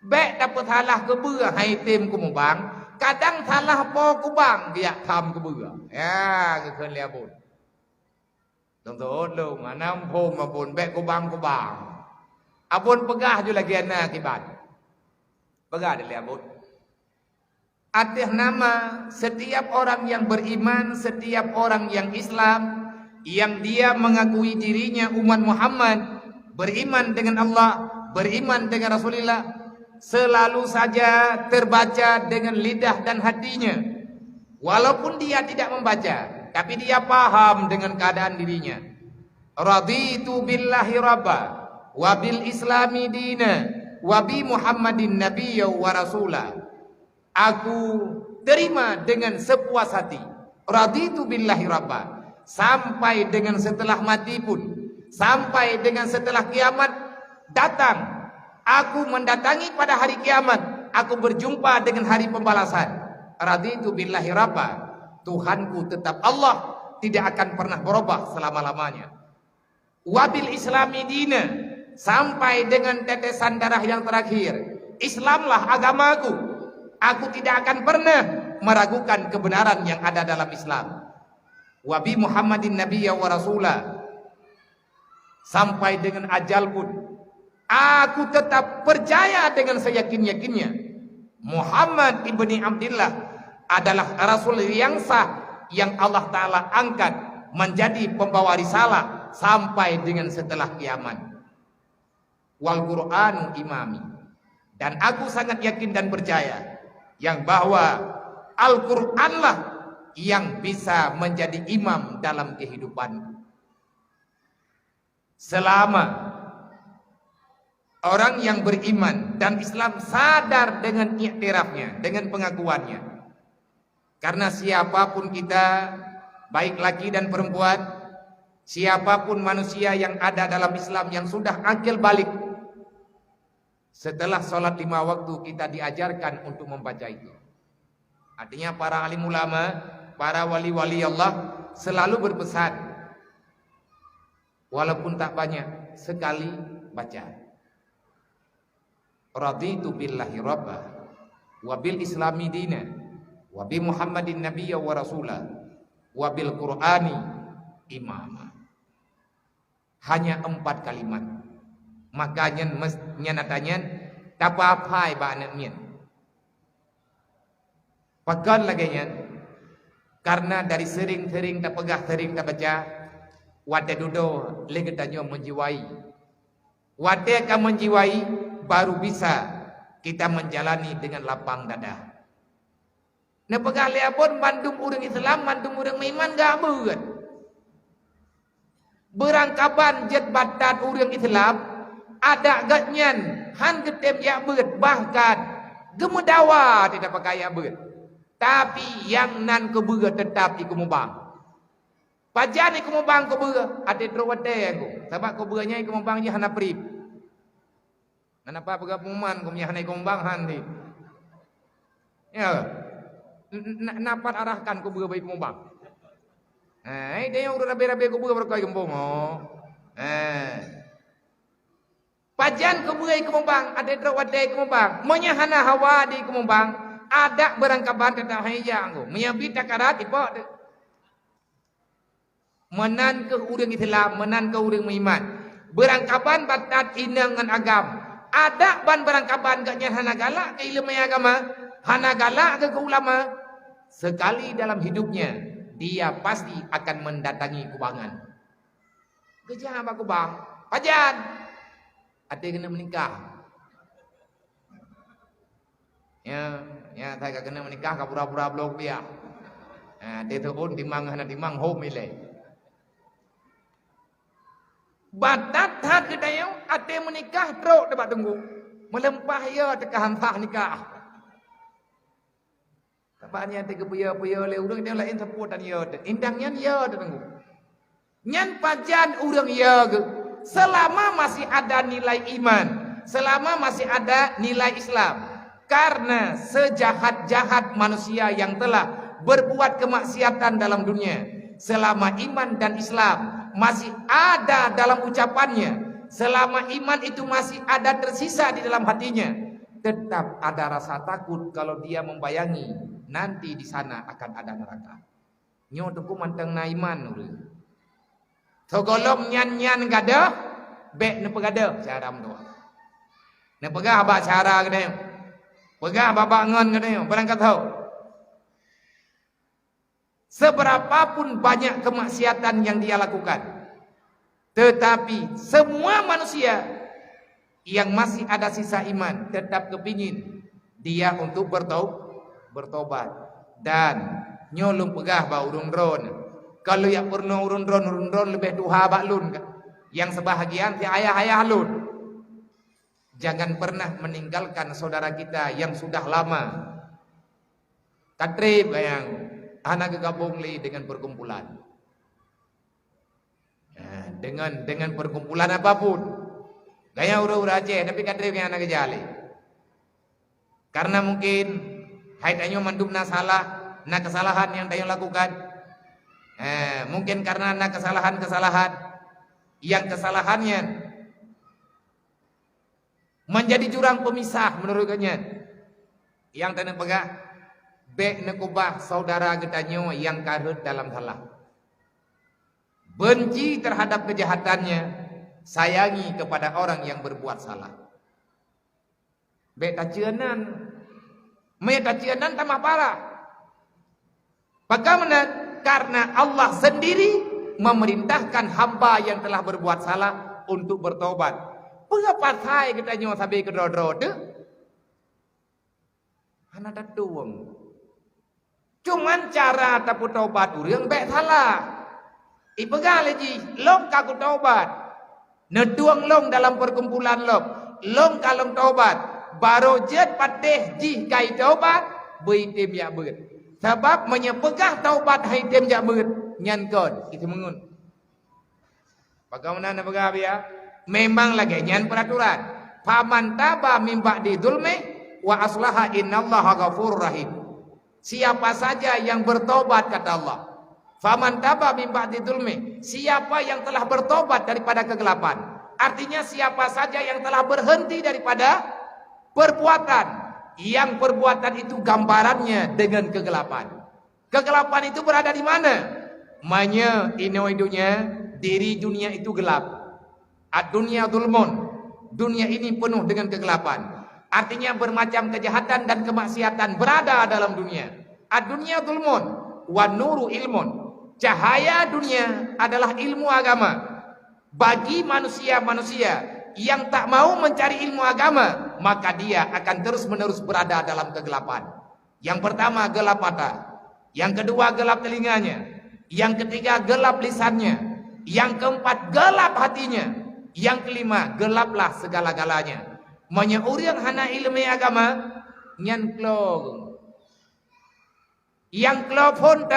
Be dapat salah ke beurang hai tim ku bang. Kadang salah po ku bang dia tham ku beurang. Ya, ke keun liabun. Tonton lu mana pom abun be ku bang. Abun pegah ju lagi ana kibat. Pegah di liabun. Atas nama setiap orang yang beriman, setiap orang yang Islam, yang dia mengakui dirinya umat Muhammad, beriman dengan Allah, beriman dengan Rasulullah, selalu saja terbaca dengan lidah dan hatinya. Walaupun dia tidak membaca, tapi dia paham dengan keadaan dirinya. Raditu billahi rabba wa bil islami dina wa bi Muhammadin nabiyya wa rasula. Aku terima dengan sepuas hati. Raditu billahi rabba. Sampai dengan setelah mati pun, sampai dengan setelah kiamat datang, aku mendatangi pada hari kiamat, aku berjumpa dengan hari pembalasan. Raditu billahi rabba. Tuhanku tetap Allah, tidak akan pernah berubah selama-lamanya. Wabil islami dina, sampai dengan tetesan darah yang terakhir, Islamlah agamaku. Aku tidak akan pernah meragukan kebenaran yang ada dalam Islam. Wabi Muhammadin nabiyya wa rasulah, sampai dengan ajal pun aku tetap percaya dengan seyakin-yakinnya Muhammad ibni Abdillah adalah Rasul yang sah, yang Allah Ta'ala angkat menjadi pembawa risalah sampai dengan setelah kiamat. Wal Qur'anu imami. Dan aku sangat yakin dan percaya yang bahwa Al-Qur'anlah yang bisa menjadi imam dalam kehidupan. Selama Orang yang beriman dan Islam sadar dengan iktirafnya, dengan pengakuannya. Karena siapapun kita, baik laki dan perempuan, siapapun manusia yang ada dalam Islam yang sudah akil balik, setelah sholat 5 waktu kita diajarkan untuk membaca itu. Artinya para alim ulama, para wali-wali Allah selalu berpesan, walaupun tak banyak, sekali baca. Raditu billahi rabba wa bil islami dina wa bi Muhammadin nabiyya wa rasula wa bil Qur'ani imama. Hanya 4 kalimat. Makanya nyatanya apa-apa ba anak mien. Pakan lagi nya. Karena dari sering-sering tak pegah, sering tak baca, wate dudo lagi tanya menjiwai. Wate akan menjiwai, baru bisa kita menjalani dengan lapang dada. Nah pegah liapun mandum orang Islam, mandum orang iman gak berat. Berangkapan jet batat orang Islam, ada gatnyan, han getem ya berat, bahkan gemedawa tidak pakai ya berat. Tapi yang nan keberat tetap ikumubang. Pajan ikumubang keberat, ada terwate aku. Sebab keberatnya ikumubang je hana prip. Kenapa pegah pemuman kau punya hanai kombang handi? Ya, napat arahkan kau baik kombang. Dia yang udah rabe-rabe kau berkoi kembang. Pajan kau baik kombang, ada terawat kombang. Monya hana hawa di kombang, ada berangkapan tentang hayang kau. Menyabi takarat ipok. Menan ke urang Islam, menan ke urang iman. Berangkapan batat inangan agam. Ada ban berangkapan gaknya hana galak ke ilmu agama, hana galak ke ulama. Sekali dalam hidupnya dia pasti akan mendatangi kubangan. Kerja apa kubang? Pajan, ada kena menikah. Ya, saya kena menikah ke pura-pura blok dia. Dia turun timang hana timang home ile. Batat hat kita yang ada menikah teruk dapat tunggu melempah ya tekah hantah nikah. Tabanya te kepuya-puya le urang dia lain seputan ya indangnya ya tunggu. Nyan pajan urang ya selama masih ada nilai iman, selama masih ada nilai Islam. Karena sejahat-jahat manusia yang telah berbuat kemaksiatan dalam dunia, selama iman dan Islam masih ada dalam ucapannya, selama iman itu masih ada tersisa di dalam hatinya, tetap ada rasa takut kalau dia membayangi nanti di sana akan ada neraka. Nyo tuku manteng na iman ulu. Sogolom nyan-nyan gada, bek ne pegada cara mtua. Ne pegah ba cara gede. Pegah baba ngon gede, berangkat tahu. Seberapapun banyak kemaksiatan yang dia lakukan, tetapi semua manusia yang masih ada sisa iman tetap kepingin dia untuk bertobat. Dan nyolong pegah ba urun ron. Kalau yang pernah urun ron lebih tuha ba lun. Yang sebahagian si ayah-ayah lun. Jangan pernah meninggalkan saudara kita yang sudah lama. Katrib yang anak gabung li dengan perkumpulan. Dengan perkumpulan apapun. Gaya ura-ura aja tapi kadri yang anak jali. Karena mungkin haitannya mandum na salah, na kesalahan yang tayo lakukan. Mungkin karena na kesalahan-kesalahan yang kesalahannya menjadi jurang pemisah menurutnya. Yang tanah pegah bek nekubah saudara getanyo yang karut dalam salah. Benci terhadap kejahatannya, sayangi kepada orang yang berbuat salah. Bek tacianan, me tacianan tambah parah. Bagaimana? Karena Allah sendiri memerintahkan hamba yang telah berbuat salah untuk bertobat. Pengapa saya getanyo sampai kedodro tu? Hana tatuang. Cuman cara tapu taubat urang bek salah. Ipegal lagi long kaku taubat. Neduang long dalam perkumpulan long. long kalong taubat baru jet patih jih kai taubat bui tim ya beut sebab menyepegah taubat hai tim ya beut nyan kon itu mengun bagaimana nak pegah ya memang lagi nyan peraturan faman taba min ba'di dzulmi wa aslaha innallaha ghafurur rahim. Siapa saja yang bertobat kata Allah. Faman taba min ba'di dzulmi, siapa yang telah bertobat daripada kegelapan. Artinya siapa saja yang telah berhenti daripada perbuatan yang perbuatan itu gambarannya dengan kegelapan. Kegelapan itu berada di mana? Manya inoidunya diri dunia itu gelap. Ad-dunya dzulmun. Dunia ini penuh dengan kegelapan. Artinya bermacam kejahatan dan kemaksiatan berada dalam dunia. Ad-dunya dzulmun wa nuru ilmun. Cahaya dunia adalah ilmu agama. Bagi manusia-manusia yang tak mau mencari ilmu agama, maka dia akan terus-menerus berada dalam kegelapan. Yang pertama gelap mata, yang kedua gelap telinganya, yang ketiga gelap lisannya, yang keempat gelap hatinya, yang kelima gelaplah segala-galanya. Menyeuriang hana ilmu agama nyan klog yang klog pun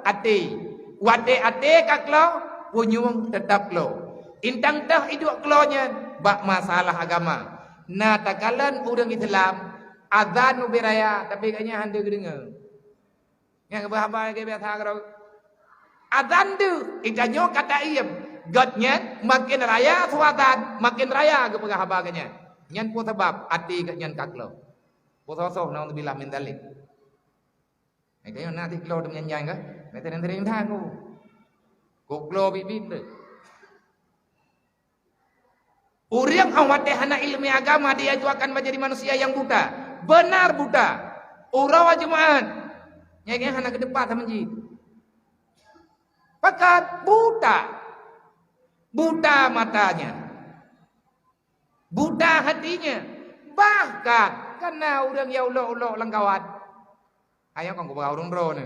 ati wate ate ka klog punyung tetap klog intang tah iduk klonya bak masalah agama na takalan urang Islam azan nu beraya tapi kanya hande gedenga yang bahaba ke biasa karo azan tu itanyo kata iem godnya makin raya suatan makin raya ke bahaba kanya nyan po sebab ati kat nyan kaklo. Po sosoh naun bilah min dalik. Ai kayo na ti klo dum nyan nyan ka. Mai ten tering thang ku. Ko klo bi bi. Uriang awat hana ilmu agama dia itu akan menjadi manusia yang buta. Benar buta. Urawa jemaat. Nyai hana ke depan menjid. Pakat buta. Buta matanya. Buta hatinya. Bahkan karena orang ya ulok-ulok langkawan. Ayo kong kubah urung bro ni.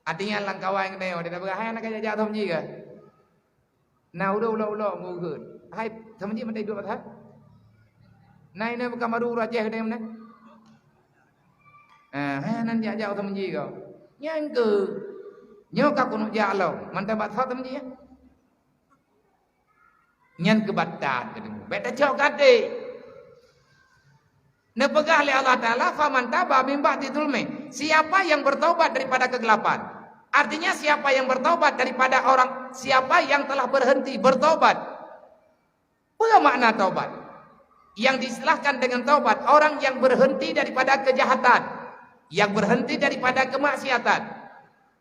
Artinya langkawan yang kena. Dia berkata, hai anak jajak thom ji ke? Nah udah ulok-ulok ngugut. Hai thom ji mandai dua patah. Nah ini bukan maru rajah kena mana? Hai anak jajak thom ji ke? Yang ke. Nyok aku nak jalo. Mantap batah thom ji ya? Nyan kebatat beta jauh kate nepegah oleh Allah Ta'ala faman taba min ba'di dzulmi siapa yang bertobat daripada kegelapan artinya siapa yang bertobat daripada orang siapa yang telah berhenti bertobat apa makna taubat yang diistilahkan dengan taubat orang yang berhenti daripada kejahatan yang berhenti daripada kemaksiatan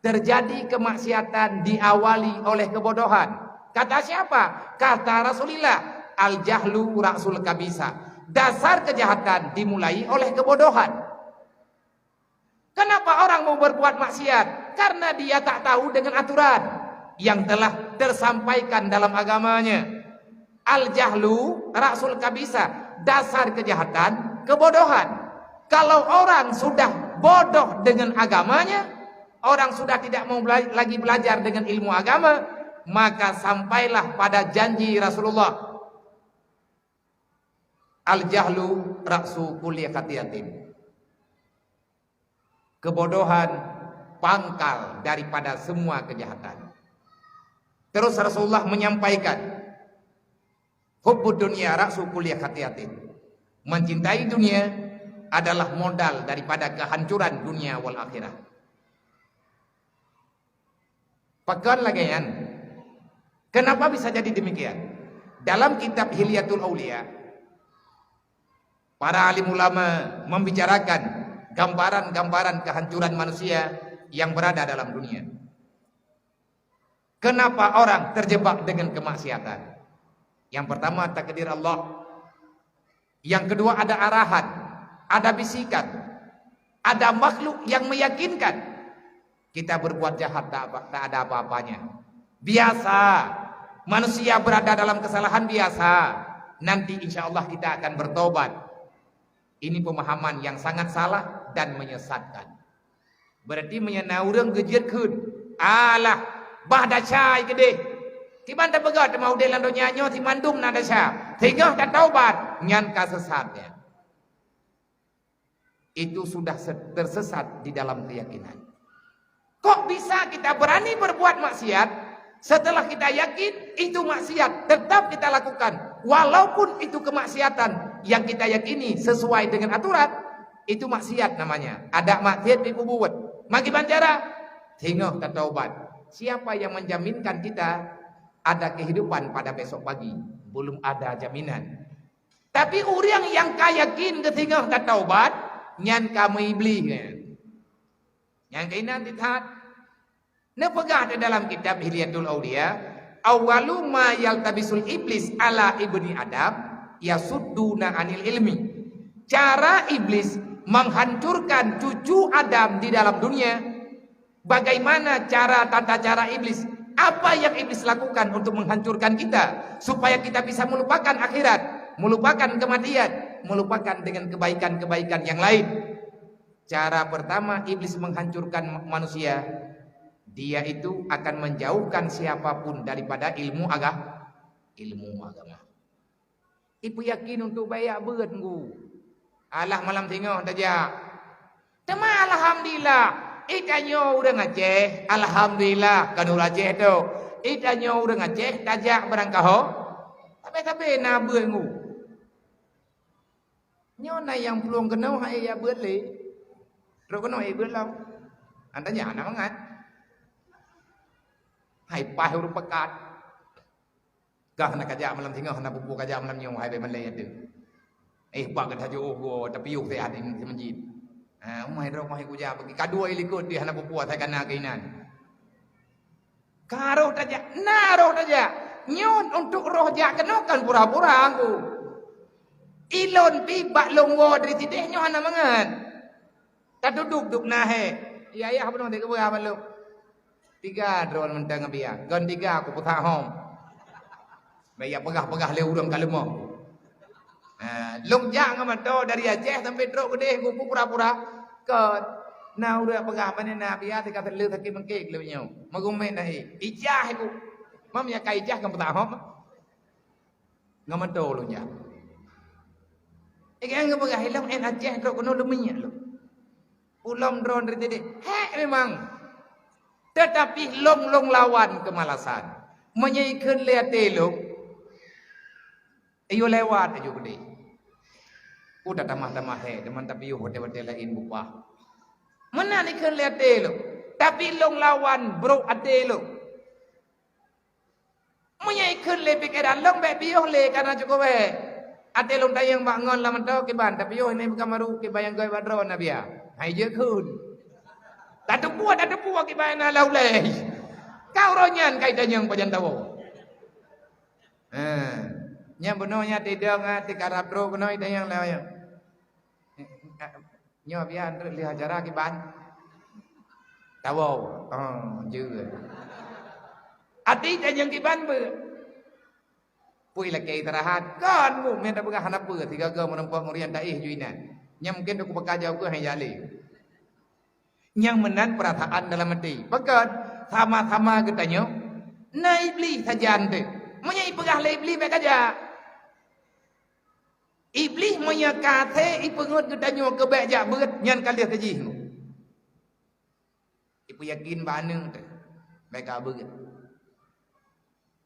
terjadi kemaksiatan diawali oleh kebodohan. Kata siapa? Kata Rasulullah, al-jahlu ra'sul kabisa. Dasar kejahatan dimulai oleh kebodohan. Kenapa orang mau berbuat maksiat? Karena dia tak tahu dengan aturan yang telah tersampaikan dalam agamanya. Al-jahlu ra'sul kabisa. Dasar kejahatan, kebodohan. Kalau orang sudah bodoh dengan agamanya, orang sudah tidak mau lagi belajar dengan ilmu agama, maka sampailah pada janji Rasulullah al-jahlu ra'su kulli khati'atin. Kebodohan pangkal daripada semua kejahatan. Terus Rasulullah menyampaikan hubbud dunya ra'su kulli khati'atin. Mencintai dunia adalah modal daripada kehancuran dunia wal akhirah. Pekan lagi kan? Kenapa bisa jadi demikian? Dalam kitab Hilyatul Aulia, para alim ulama membicarakan gambaran-gambaran kehancuran manusia yang berada dalam dunia. Kenapa orang terjebak dengan kemaksiatan? Yang pertama takdir Allah. Yang kedua ada arahan, ada bisikan, ada makhluk yang meyakinkan kita berbuat jahat tak ada apa-apanya. Biasa, manusia berada dalam kesalahan biasa. Nanti insya Allah kita akan bertobat. Ini pemahaman yang sangat salah dan menyesatkan. Berarti menyenaurang gejit kun. Alah, bah dacai gede. Timan tak begat mau delan donyanyo timandum na daca. Tinggal tak taubat. nyan kasesatnya. Itu sudah tersesat di dalam keyakinan. Kok bisa kita berani berbuat maksiat setelah kita yakin itu maksiat, tetap kita lakukan walaupun itu kemaksiatan yang kita yakini sesuai dengan aturan, itu maksiat namanya. Ada maksiat di buat. Magi bancara tengok taubat. Siapa yang menjaminkan kita ada kehidupan pada besok pagi? Belum ada jaminan. Tapi orang yang kayakin ketinggal taubat, nyan kamu iblis. Yang kainan dithat. Nepegah di dalam kitab Hilyatul Aulia, awalu ma yaltabisul iblis ala ibni Adam yasudduna anil ilmi. Cara iblis menghancurkan cucu Adam di dalam dunia. Bagaimana tata cara iblis? Apa yang iblis lakukan untuk menghancurkan kita supaya kita bisa melupakan akhirat, melupakan kematian, melupakan dengan kebaikan-kebaikan yang lain? Cara pertama iblis menghancurkan manusia, dia itu akan menjauhkan siapapun daripada ilmu agama. Ibu yakin untuk bayak berenggu. Alah malam tengok saja. Tema alhamdulillah. Itanyo udah ngaceh. Alhamdulillah kan udah ngaceh tu. Itanyo udah ngaceh tajak berangkaho. Tapi na berenggu. Nyona yang peluang kena hai ya berli. Terus kena ai berlam. Antanya anak mangat. Hai pah huruf pekat. Gah nak kajak malam tengah nak buku kajak malam nyong hai be Malay ada. Pak kata jo go tapi yuk saya ada di masjid. Umai ro mai kuja bagi kadua ilikut di hana buku saya kana kainan. Karo taja, naro taja. Nyon untuk roh jak kenokan pura-pura aku. Ilon pi bak longwo dari tideh nyo hana mangan. Tak duduk nahe. Ya apa dong dek apa lu? 3 drone mentang biar. Gon 3 aku putar hom. Bayak pegah-pegah le urang kalemo. Long jang amat do dari Aceh sampai Truk Gede aku pura-pura ke na udah pegah mana na biar tika terleu taki mengkek le nyo. Magumen nahi. Ijah aku. Mam ya kai ijah kan putar hom. Ngamat do lu nya. Ikan ngepegah hilang en Aceh Truk kono leminya lu. Ulam drone dari tadi. Memang. Tetapi long lawan kemalasan. Menyaikan lihat teluk. Iyo lewat aja gede. Udah tamah-tamah teman tapi yo hotel-hotel lain bupa. Mana ni kan lihat teluk. Tapi long lawan bro teluk. Menyaikan lebih keadaan long bebiyo le karena cukup Ate long tayang bangun laman tau kiban tapi yo ini bukan maru kibayang goi badron nabi ya. Hai je kun. Tak ada puak kibana laulai. Kau ronyan kaitan yang pajan tahu. Nya benonya tidak ngati karapro benoi dah yang lain. Nyo bian lihat cara kiban. Tahu. Juga. Ati dah yang kiban ber. Pui lagi istirahat. Kan mu minta pegah hanap ber 3 ke menempuh ngurian daih juinan. Nya mungkin aku bekerja aku hanya jali. Yang menan perasaan dalam hati. Bahkan sama-sama katanya, na iblis saja ante. Monya ipegah le iblis baik aja. Iblis monya kate ipengut katanya ke baik aja berat nyan kali kaji. Ipu yakin bana tu. Baik berat.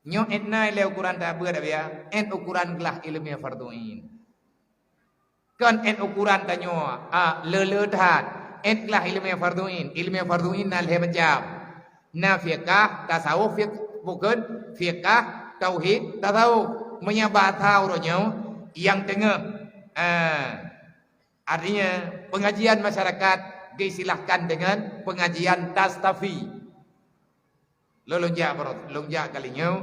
Nyo etnai le ukuran tak berat dia. En ukuran gelah ilmiah farduin. Kan en ukuran tanya le tat. Etlah ilmiah farduin nal hebajab. Na fiqah tasawuf bukan fiqah tauhid tasawuf menyabatau ronyo yang tengah. Artinya pengajian masyarakat disilahkan dengan pengajian tastafi. Lonjak kalinya.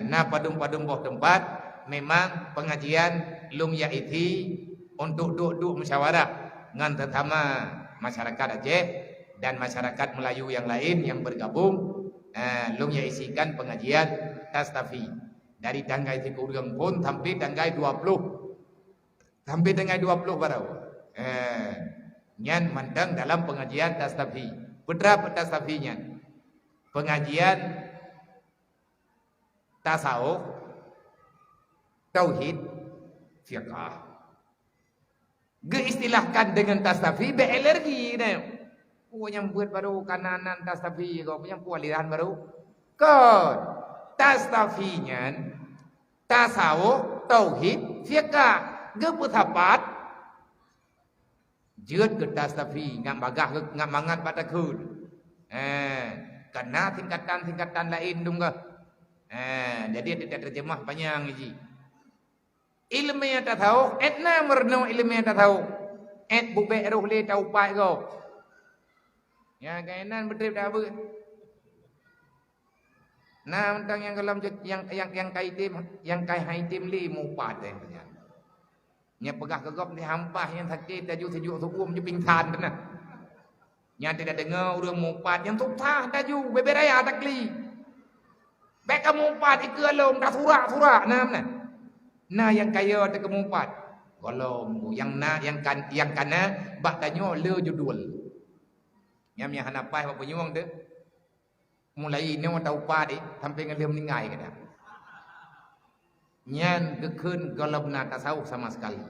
Na padung-padung boh tempat memang pengajian lumya iti untuk duduk musyawarah dengan terutama masyarakat Aceh dan masyarakat Melayu yang lain yang bergabung. Lumya isikan pengajian tastafi dari tanggai 3 pun sampai tanggai 20 sampai tanggai 20 baru nyan mandang dalam pengajian tastafi. Berapa tastafinya? Pengajian tasawuf, tauhid, fiqah. Geistilahkan dengan tastafi be alergi dah. Yang buat baru kananan tastafi kau punya aliran baru. Kod tastafinya tasawuf tauhid fiqah geputapat jeut ke tastafi ngam bagah ngam mangat pada kun. Karena tingkatan-tingkatan lain dungga. Jadi ada terjemah panjang ji. Ilmu yang tak tahu, etna merno ilmu yang tak tahu. Et bube roh le tahu pai kau. Ya kainan betul dah ber. Nah tentang yang dalam yang kaitim yang kai haitim li mu pat eh punya. Nya pegah kegop ni hampah yang sakit tajuk sukum je pingsan tu nah. Yang tidak dengar orang mumpat yang tuktah daju beberaya takli. Baik kamu mumpat ikut alom dah surak nam nah. Nah yang kaya tak mumpat. Golong yang na yang kana bak tanyo le judul. Yang hanapai apa penyuang tu. Mulai ni orang tahu padi sampai ngelem ningai kada. Nyan gekun golong na tasawuf sama sekali.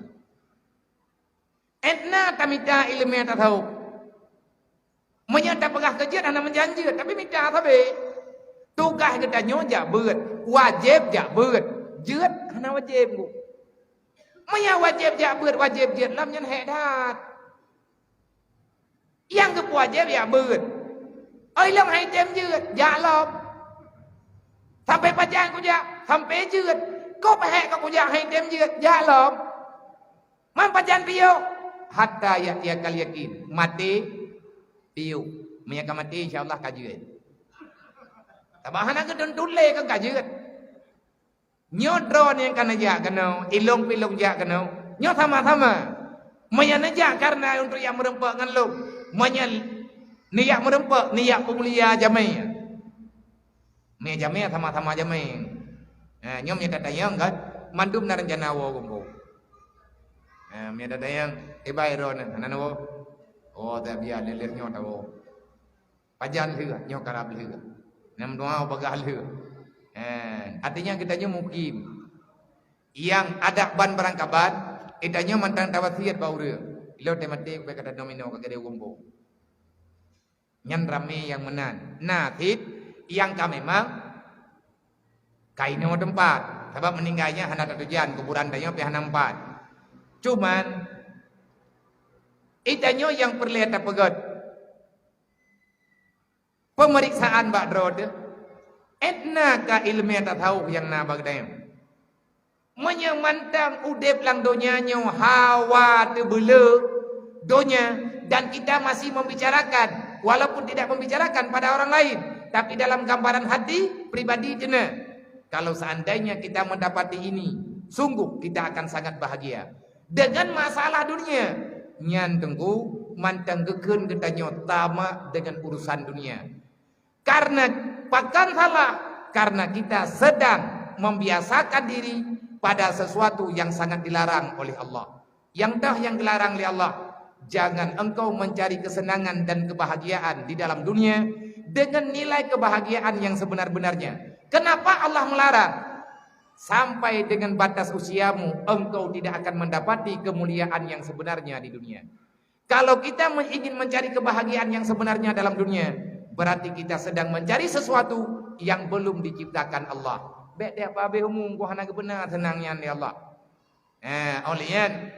Etna tamita ilmu yang tasawuf. Menyata pegah kerja dan menjanji tapi minta tapi tugas kita nyoja beut wajib jak beut jeut kana wajib ku menya wajib jak beut wajib jeut lam nyen hek dat yang ke wajib ya beut oi lam hai tem jeut jak lom sampai pajang ku jak sampai jeut ko pe hek ku jak hai tem jeut jak lom man pajan piyo hatta ya kal yakin mati piu menyaka mati insyaallah kajuan tabahan ke dule ke kajuan nyodron yang kana ja kana ilong pilong ja kana nyo sama-sama menyana ja karena untuk yang merempak ngan lu menyal niat merempak niat pemulia jamai me jamai sama-sama jamai nyom nya datayang kan mandum na rencana wo gumbo me datayang ibai ron nanawo. Oh tak biar lelir nyo tahu. Pajan leh nyo karab leh. Nam doa bagah leh. Artinya kita nyo mukim. Yang ada ban barangkaban, itanya mantang tawasiat bau dia. Lo temati ke kata domino ke gede gumbo. Nyan rame yang menan. Nah, tit yang kami memang kaino tempat. Sebab meninggalnya hana tujuan kuburan dayo pi hana empat. Cuman itanyo yang perlihat pegot pemeriksaan bak drod etna ka ilmu tak tahu yang na bagdayam menyemantang udep lang donya nyo hawa tebele donya dan kita masih membicarakan walaupun tidak membicarakan pada orang lain tapi dalam gambaran hati pribadi jena kalau seandainya kita mendapati ini sungguh kita akan sangat bahagia dengan masalah dunia nyan tengku mantang gekun kita nyotama dengan urusan dunia karena pakan salah karena kita sedang membiasakan diri pada sesuatu yang sangat dilarang oleh Allah yang dilarang oleh Allah jangan engkau mencari kesenangan dan kebahagiaan di dalam dunia dengan nilai kebahagiaan yang sebenar-benarnya kenapa Allah melarang sampai dengan batas usiamu engkau tidak akan mendapati kemuliaan yang sebenarnya di dunia. Kalau kita ingin mencari kebahagiaan yang sebenarnya dalam dunia, berarti kita sedang mencari sesuatu yang belum diciptakan Allah. Baik dia apa be umum ku hana benar senangnya ni Allah. Olian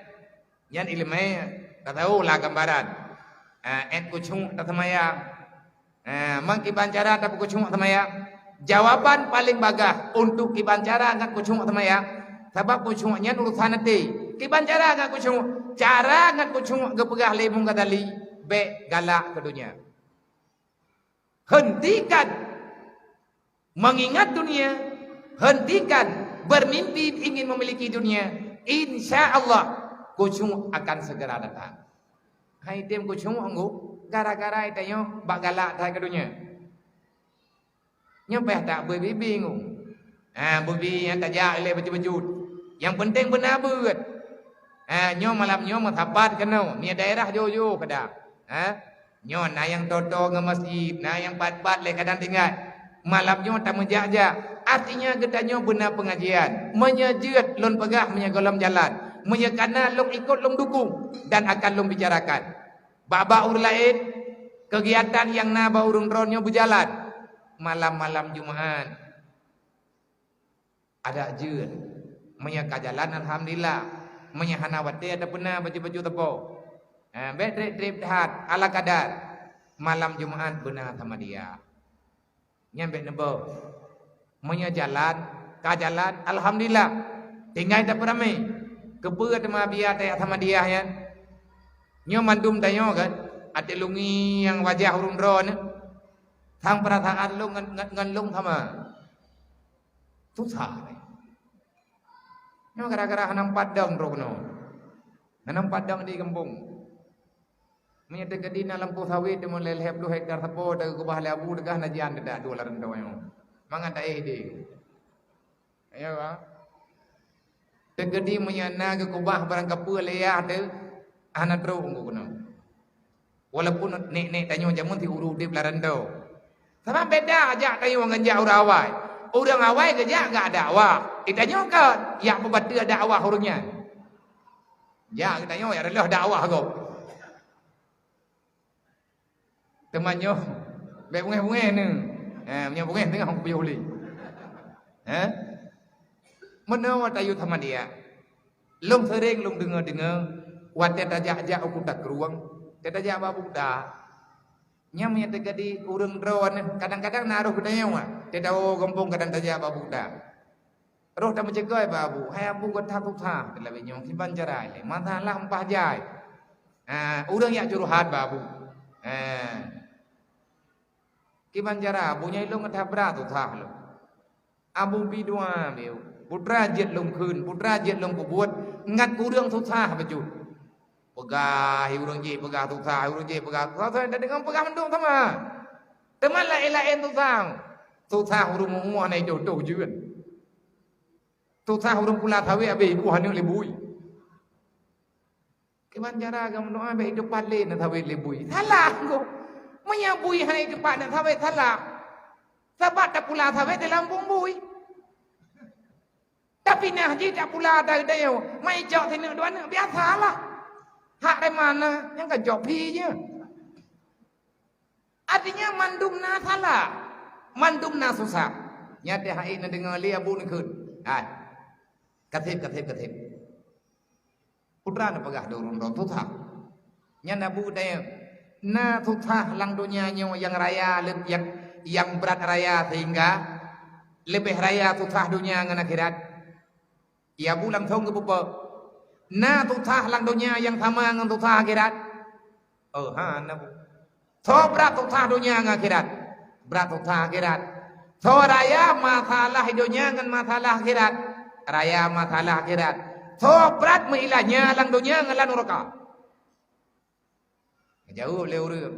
yan ilmu tak tahu lah gambaran. Et kucung tak semaya. Mangki bancara tak kucung semaya. Jawaban paling bagah untuk kibancara ngan kucung semaya. Sebab kucungnya urusan nanti. Kibancara ngan kucung cara ngan kucung gepegah lemung kadali be galak ke dunia. Hentikan mengingat dunia, hentikan bermimpi ingin memiliki dunia. Insya Allah kucung akan segera datang. Hai tim kucung anggu gara-gara itayo bak galak ke dunia. Nyampe tak bingung. Bebi yang tak jahil baju-baju. Yang penting benar buat. Nyo malam nyo matapat kenau. Ni daerah jojo kada. Nyo na yang toto nge masjid, na yang pat-pat le kadang tinggal. Malam nyo tak menjak-jak. Artinya kita nyo benar pengajian. Menyejut lon pegah menyegolam jalan. menyekana long ikut long dukung dan akan long bicarakan. Baba ur lain kegiatan yang na urung ronyo berjalan malam-malam Jumat ada jeun menyeka jalan alhamdulillah menyahana wate ada pernah baju-baju tepo trip hat ala kadar malam Jumat benar sama dia nyampe nebo menya jalan ka jalan alhamdulillah tinggal tak ramai kebeut ma biar teh sama dia ya nyo mandum dayo kan ate lungi yang wajah urung ron thang perasaan lu ngan lung sama susah nyo gara-gara hanam padang rono hanam padang di kampung menyete kedina lampu sawit mo lelhep lu hektar sapo dag ko bahale abu degah najian dak dolar ndo yo mangan ta ede ayo ba tegedi menyana ke kubah barang kapua leah tu anak terus kuno walaupun nek tanyo jamun ti uru dip larando sama beda aja tayo nganja urawai urang awai kerja enggak dakwah itanyo kan ya pebada dakwah urungnya ya tanyo ya adalah dakwah kau temanyo be bunge-bunge ni punya bunge tengah hong piuli menawa tayo sama dia lung sering lung dengar wate tajak-jak aku tak keruang tajak babu dah nyamnya tegadi urang drone kadang-kadang naruh kedaya wa tedao kampung kadang tajak babu dah roh tak mencegai babu hai abu ko tak tha dalam nyong kiban jarai masalah empah jai urang ya curhat babu kiban jara abunya ilung ngadabra tu tha lo abu bidua meu putra jet lung khun putra jet lung buat ngat urang tu tha baju pegah urang je pegah tu tha urang je pegah tu tha dengan pegah mendung sama teman lain-lain tu tha urang mu nai do jeun tu tha urang pula thawe abe ku hanu lebui kiban jara gam doa be hidup pale na thawe lebui salah ko menyabui hai kepak nak thawe salah sebab tak pula thawe dalam bumbui tapi nah ji tak pula dah deu mai jok sini dua nak biasalah hak dari mana yang ke jok pi je artinya mandum na salah mandum na susah nyate hai na dengar li abu ni kun katip putra na pegah dorun ron tutha nyan abu deu na tutha lang dunia yang raya yang berat raya sehingga lebih raya tutha dunia ngan akhirat ya bulang thong ke pupa na tutha lang dunia yang sama ngan tutha akhirat na bu tho berat tutha dunia ngan akhirat berat tutha akhirat tho raya masalah dunia ngan masalah akhirat raya masalah akhirat tho berat meilahnya lang dunia ngan lan neraka jauh leu rương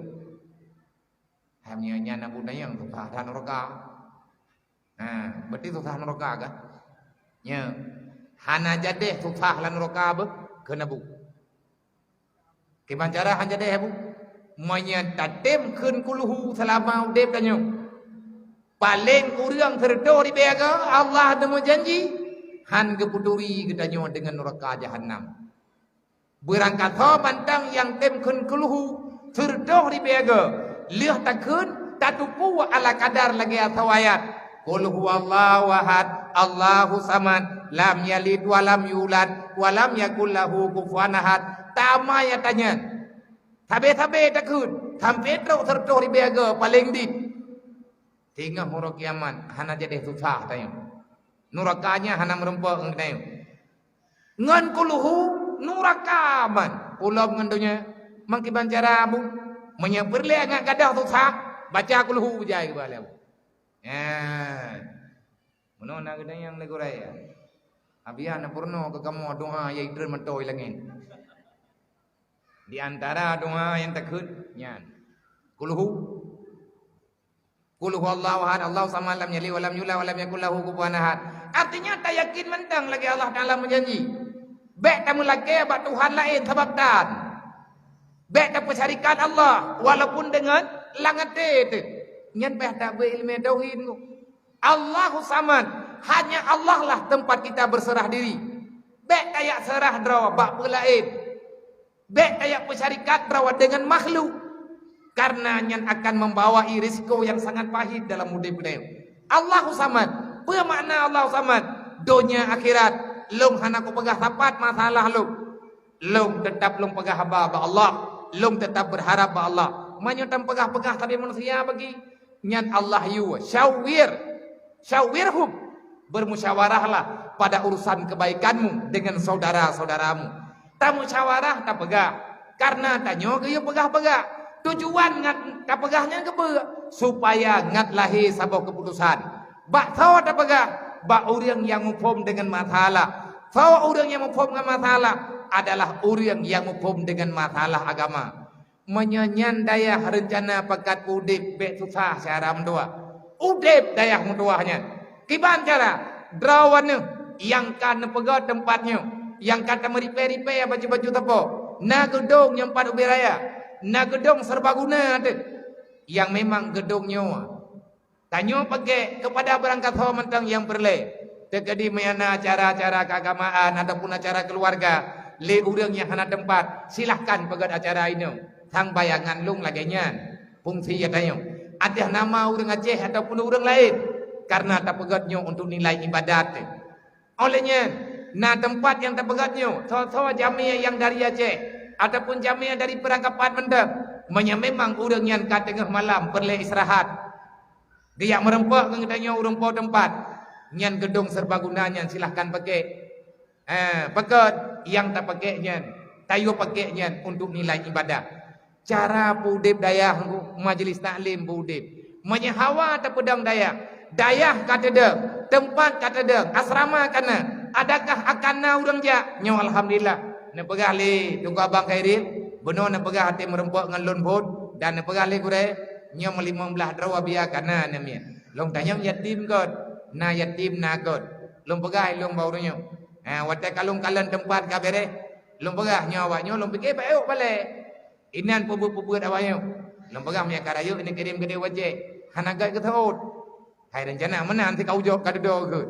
hamnya nyana bunda yang tutha than neraka berarti tutha neraka kan nya hana jadeh tutha lan neraka be kena bu kiban cara han jadeh bu monya tatem keun kuluhu selama udip tanyo paling urang terdo di bega Allah temu janji han kepuduri gedanyo dengan neraka jahanam berangkat ho bantang yang tem keun kuluhu terdo di bega liah takun tatupu ala kadar lagi atawayat qul huwallahu ahad Allahu samad lam yalid wa lam yulad wa lam yakul lahu kufuwan ahad tama ya tanya tabe takun sampai terdo di bega paling di tinggal huruf kiamat hana jadi susah tayo nurakanya hana merempa ngdayo ngan kuluhu nurakaman ulam ngandunya mangkiban cara bu menyebirle ngak gadah susah baca kuluhu jai bala Menon nak kena yang lego raya. Abian purno ke kamu doa yang idren mentoi langin. Di antara doa yang takut nyan. Kulhu Allahu ahad, Allahu samad, lam yalid wa lam yulad wa lam yakul lahu kufuwan ahad. Artinya tak yakin mentang lagi Allah Taala menjanji. Baik kamu lagi bak Tuhan lain sebab dan. Baik tak persarikan Allah walaupun dengan langat itu. Nyan bah tak berilmu tauhid ku. Allahu samad, hanya Allah lah tempat kita berserah diri. Bek kayak serah draw bak pelain. Bek kayak bersyarikat draw dengan makhluk. Karena yang akan membawa risiko yang sangat pahit dalam hidup beliau. Allahu samad. Apa makna Allahu samad? Dunia akhirat. Long hana ku pegah tapat masalah long. Long tetap long pegah haba Allah. Long tetap berharap ba Allah. Manyotam pegah-pegah tadi manusia bagi. Nyan Allah yu syawirhum, bermusyawarahlah pada urusan kebaikanmu dengan saudara-saudaramu. Tak musyawarah tak pegah, karena tanyo ke pegah-pegah. Tujuan ngat tak pegahnya ke supaya ngat lahir sabau keputusan. Bak tahu tak pegah, bak orang yang mufhum dengan masalah. Tahu orang yang mufhum dengan masalah adalah orang yang mufhum dengan masalah agama. Menyanyan daya rencana pekat udip bek susah cara mendua. Udip daya menduahnya. Kiban cara drawannya yang kan pegat tempatnya, yang kata meripe-ripe baju-baju tepo. Na gedung yang padu beraya, na gedung serbaguna tu. Yang memang gedungnya. Tanyo pakai kepada berangkat hawa mentang yang berle. Tekadi mayana acara-acara keagamaan ataupun acara keluarga, le urang yang hana tempat, silahkan pegat acara ini. Sang bayangan lung laganya fungsi adanya ada nama orang Aceh ataupun orang lain karena tak pegatnya untuk nilai ibadat. Olehnya na tempat yang tak pegatnya so jamiah yang dari Aceh ataupun jamiah dari perangkapan mendem memang orang yang kat tengah malam perlu istirahat dia merempak ngetanya orang po tempat nyan gedung serbagunanya silahkan pakai pegat yang tak pakainya tayo pakainya untuk nilai ibadah. Cara pudip dayah majlis taklim pudip. Menyahawa atau pedang dayah. Dayah kata deng, tempat kata deng, asrama kana. Adakah akan na urang ja? Nyo alhamdulillah. Ne pegah li tunggu abang Khairil, beno ne pegah hati merempok ngan lun bud dan ne pegah li kure nyo melimang belah drawa biya kana ne mia. Long tanya yatim god, na yatim na god. Long pegah long baurunya. Wate kalung kalan tempat ka bere. Long pegah nyo awaknyo long pikir bae bale. Inan pubut-pubut awaknya. Lembaga punya karayu ini kirim ke dia wajib. Hanagai ke taut. Hai rencana mana nanti kau jawab ke dodo ke.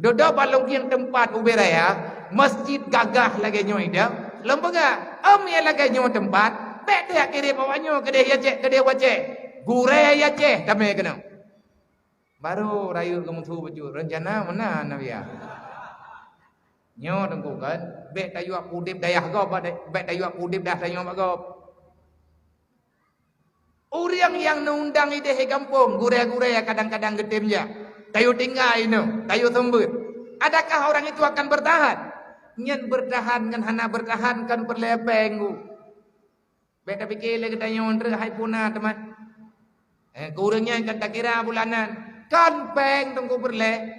Dodo balong yang tempat uberaya. Masjid gagah lagi nyoy dia. Lembaga ya lagi nyoy tempat. Bek dia kirim awaknya ke dia wajib ke dia wajib. Gure ya ceh tamai kena. Baru rayu kamu tu baju rencana mana nabi ya. Nyo tengku kan. Bek tayu aku udip dayah kau. Bek tayu aku udip dah tayu mak kau. Orang yang nundang ide he kampung, gure-gure ya kadang-kadang gedemnya. Tayo tinggal ini, tayo sembut. Adakah orang itu akan bertahan? Nyen bertahan, ngan hana bertahan kan perlepeng. Beta pikir lagi tanya orang hai punah teman. Kurangnya kan tak kira bulanan. Kan peng tunggu berle.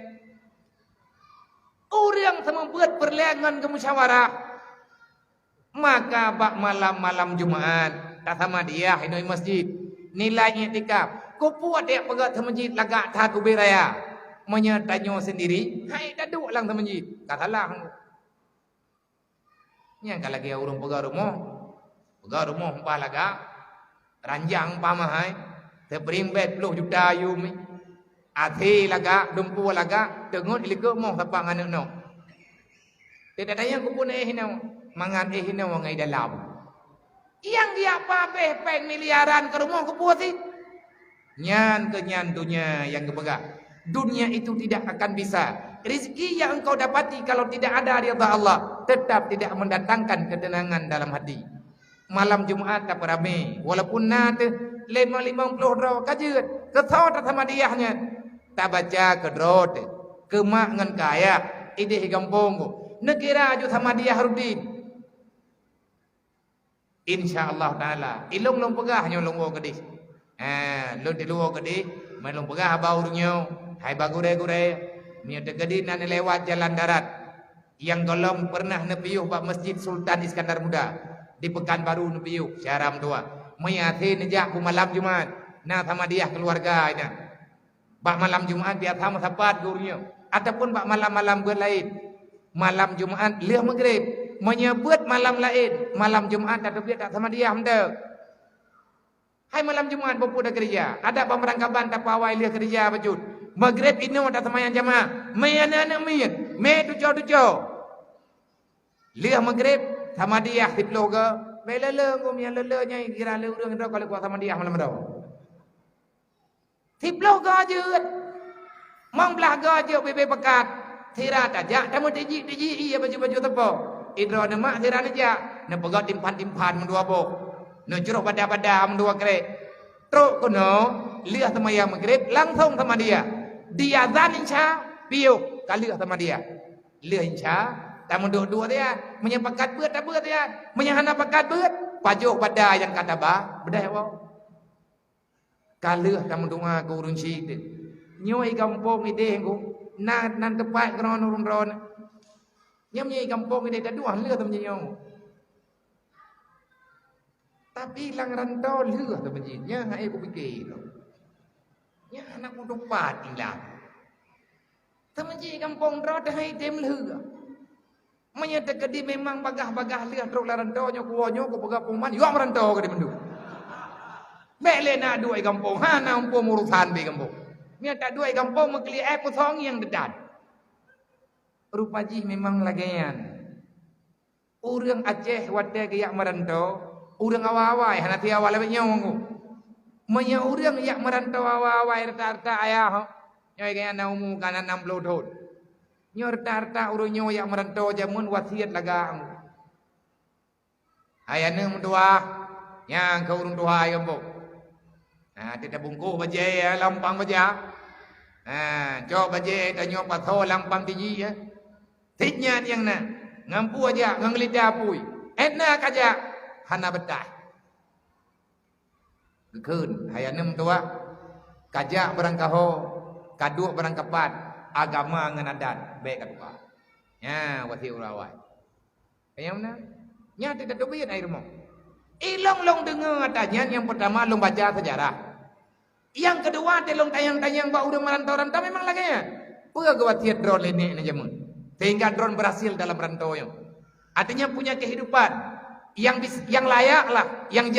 Orang sama buat perlengan ke musyawarah. Maka bak malam-malam Jumaat, tak sama dia ini masjid. Nilai i'tikaf. Kau puat dia pegat ke masjid lagak tahat uberaya. Menyertanyo sendiri. Hai daduk lang ke masjid. Katalah. Yang kalau lagi orang pegat rumah. Pegat rumah umpah lagak. Ranjang umpah mahai. Terberimbet 10 juta yumi. Ati lagak. Dumpu lagak. Dengut ilikut moh tapang anak no. Tidak tanya aku pun hinau. Mangan hinau ngai dalam. Yang dia apa peng miliaran ke rumah kepuasin. Nyan kenyan dunia yang kebegah. Dunia itu tidak akan bisa. Rizki yang engkau dapati kalau tidak ada ridha Allah tetap tidak mendatangkan ketenangan dalam hati. Malam Jumaat tak ramai. Walaupun nanti 50 draw kajut. Kesawat sama diahnya. Tak baca ke draw. Kemak ngan kaya. Ide gampung. Negara ju sama dia Harudin. InsyaAllah ta'ala. Ilung long pegah nyo long wo kedis. Long di luo kedis. May long pegah baurunyo. Hai bagure-gure. Mio tegedi na lewat jalan darat. Yang golong pernah nepiyuh bak Masjid Sultan Iskandar Muda. Di Pekanbaru nepiyuh. Syaram tua. Mayati nejak ku malam Jumat. Nah sama dia keluarga ina. Bak malam Jumat biar sama sapat gurunya. Ataupun bak malam-malam berlain. Malam Jumat liah maghrib. Menyebut malam lain, malam Jumat atau dia tak sama dia hendak. Hai malam Jumat bapu dah kerja. Ada pemerangkapan tak pawai dia kerja bajut. Maghrib ini ada sama yang jamaah. Mayana nak mian, me tujuh. Liah maghrib sama dia tiplo ke belele ngum yang lelenya kira le urang ndo kalau kuat sama dia malam ndo. Tiplo ke aja. Mang belah ke aja bebe pekat. Tira aja tamu tiji iya baju-baju tepo. Idro nama tira aja. Ne pegat timpan-timpan mendua bok. Ne jeruk pada mendua krek. Truk kono liah sama yang maghrib langsung sama dia. Dia zan insya piu kali sama dia. Liah insya tamu dua dia menyepakat beut dia. Menyahana pakat beut pajuk pada yang kata ba bedai wow. Kalih tamu doa ku urun syik de. Nyoi kampung ide ku nan tepat kron urun ron. Nyoi kampung ide dah dua leh temen nyong. Tapi lang rantau leh temen nya hai ku fikir. Nya anak ku pat ilang. Temen kampung ro dah hai tem leh. Menyata kedi memang bagah-bagah lihat truk larantau nyo ku pegah puman yo merantau kedi mendu. Mele na dua kampung hana umpum urusan be kampung. Nya tak dua kampung mekli ku song yang dedan. Rupaji memang lagian. Urang Aceh wate ke yak merantau, urang awai hana ti awal be nyong. Menya urang yak merantau awai rata-rata ayah. Nyoi kaya na umu kana 60 tahun. Nyor tarta urunyo yang merantau jamun wasiat lagang. Ayane mendua yang ke urung tua kampung. Nah, tidak bungku baje lampang baja. Nah, coba baje tanyo patho lampang tiji ya. Titnya yang na ngampu aja ngangelit apui. Enak aja hana betah. Keun ayane mendua kajak berangkaho, kaduk berangkapat. Agama ngan adat baik katuka. Ya, wasi urawai. Yang mana? Nya tidak dobit air mo. Ilong dengar katanya yang pertama long baca sejarah. Yang kedua telong tayang-tayang ba urang merantau-rantau memang lagi ya. Puga gawatiat drone ini jamun. Sehingga drone berhasil dalam rantau yang. Artinya punya kehidupan yang layak lah, yang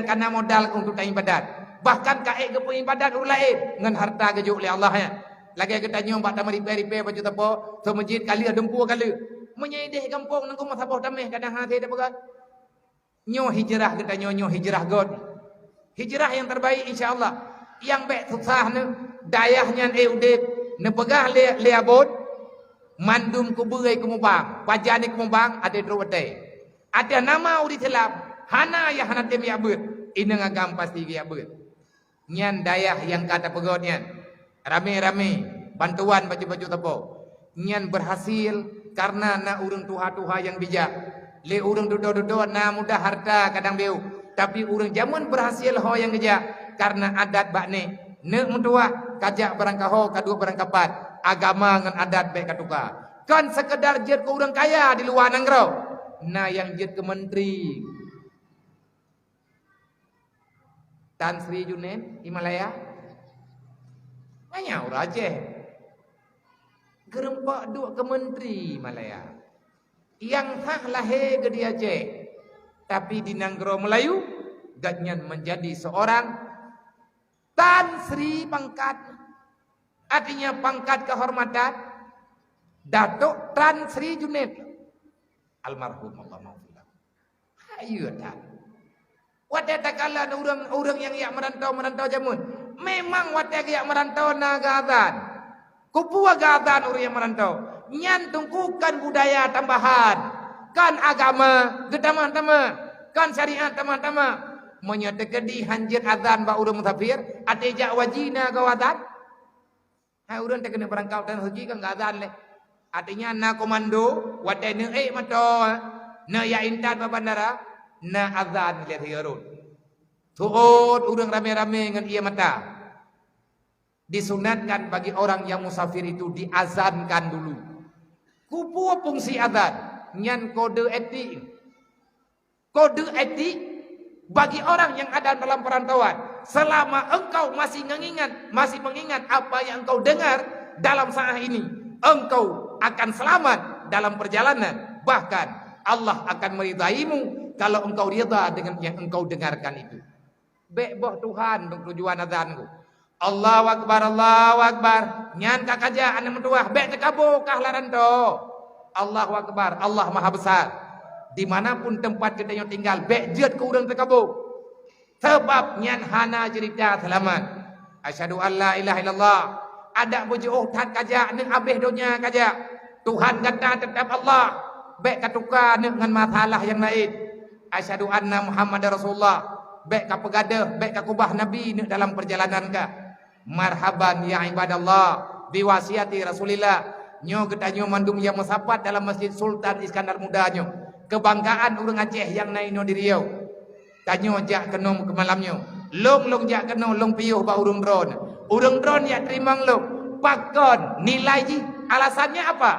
karena modal untuk tayang badat. Bahkan kae ke ibadat urang lain ngan harta gejuk oleh Allah ya. Lagi kita nyong bak tamari repair baju tapo so masjid kali dempu kali menyaideh kampung nang kumah sapoh tameh kadang hati dah pegat nyo hijrah kita nyo hijrah god hijrah yang terbaik insyaallah yang bek susah ne dayahnya udip ne pegah le abot mandum ku beui ku mubang pajani ku mubang ada drowate ada nama udi telap hana ya hana tem ya beut ina ngagam pasti ya beut nyan dayah yang kata pegodnya rame-rame bantuan baju-baju tepo nyan berhasil karena na urang tuha-tuha yang bijak le urang dudo-dudo na mudah harta kadang beu tapi urang jamun berhasil ho yang bijak karena adat bakne ne mutua kajak berangkaho kadua berangkapat agama ngan adat baik katuka kan sekedar jet ke urang kaya di luar nangrau na yang jet ke menteri Tan Sri Junaid Himalaya hanya orang Aceh gerempak duk ke menteri Malaya yang tak lahir ke di Aceh tapi di Nanggro Melayu gatnyan menjadi seorang Tan Sri pangkat artinya pangkat kehormatan Datuk Tan Sri Junaid almarhum Allah maafillah ayo tak wadah takala orang yang merantau jamun memang wadah yang merantau naga azan kupua gazan orang yang merantau nyan tungkukan budaya tambahan kan agama gedama-tama kan syariat tama-tama menyetekedi hanjir azan ba urang musafir atejak wajina gawatan ha urang tak kena berangkau tan haji kan gazan le artinya na komando wadah ne mato na ya intan ba bandara na azan le thiarun tuut urang rame-rame ngan ia mata disunatkan bagi orang yang musafir itu diazankan dulu. Kupu fungsi azan, nyan kode etik. Kode etik bagi orang yang ada dalam perantauan. Selama engkau masih mengingat apa yang engkau dengar dalam saat ini, engkau akan selamat dalam perjalanan. Bahkan Allah akan meridaimu kalau engkau rida dengan yang engkau dengarkan itu. Beboh Tuhan untuk tujuan azanku. Allahu Akbar, Allahu Akbar. Nyan kakaja ane menduah. Bek tekabukah laranto. Allahu Akbar, Allah Maha Besar. dimanapun tempat kita yang tinggal bekjet ke urang terkabur sebab nyan hana cerita selamat asyhadu an la ilaha illallah ada bujuh tan kajak ning habis dunia kajak Tuhan kata tetap Allah bek katukar dengan masalah yang lain asyhadu anna muhammadar rasulullah bek ka pegadah bek ka kubah nabi dalam perjalanan ka marhaban ya ibadallah biwasiati rasulillah nyo getanyo mandum yang mesapat dalam Masjid Sultan Iskandar Muda nyo kebanggaan urang Aceh yang naik no di Riau tanyo jak kenom ke malamnyo long jak keno long piuh ba urang drone ya terimang long pakon nilai ji alasannya apa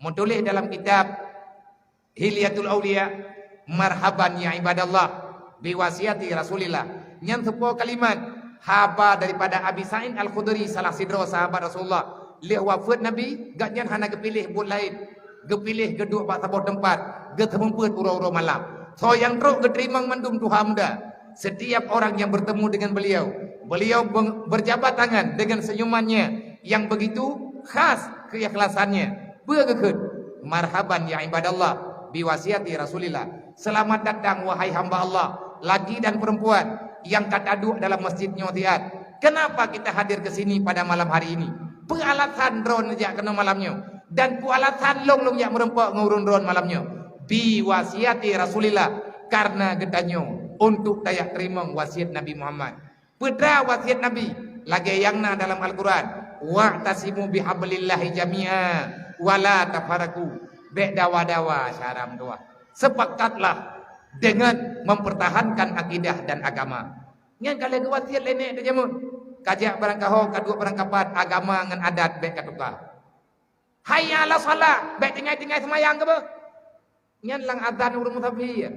menulis dalam kitab Hilyatul Aulia marhaban ya ibadallah biwasiati rasulillah nyan sebuah kalimat haba daripada Abi Sa'id Al-Khudri salah sidro sahabat Rasulullah leh wafat Nabi gak nyan hana kepilih buat lain kepilih geduk bak sabuh tempat ge temempet uro-uro malam so yang teruk keterimang mandum Tuhan muda setiap orang yang bertemu dengan beliau berjabat tangan dengan senyumannya yang begitu khas keikhlasannya begekeun marhaban ya ibadallah biwasiati rasulillah selamat datang wahai hamba Allah laki dan perempuan yang kataduk dalam masjid nyotiat kenapa kita hadir ke sini pada malam hari ini pengalatan drone jak kena malamnya dan pualatan long yang merempak ngurun drone malamnya biwasiati rasulillah karena gedanyo untuk tayak terima wasiat Nabi Muhammad putra wasiat Nabi lagi yangna dalam Al-Quran wa'tasimu bihablillahi jami'a wala tafaraku bek dawa-dawa syaram doa sepakatlah dengan mempertahankan akidah dan agama ngan kalau wasiat lenek tu jamun kajak barang kaho kadua barang kapat agama ngan adat bek katuka hayya ala salat bek tinggai-tinggai semayang ke ba nyan lang adzan urang musafir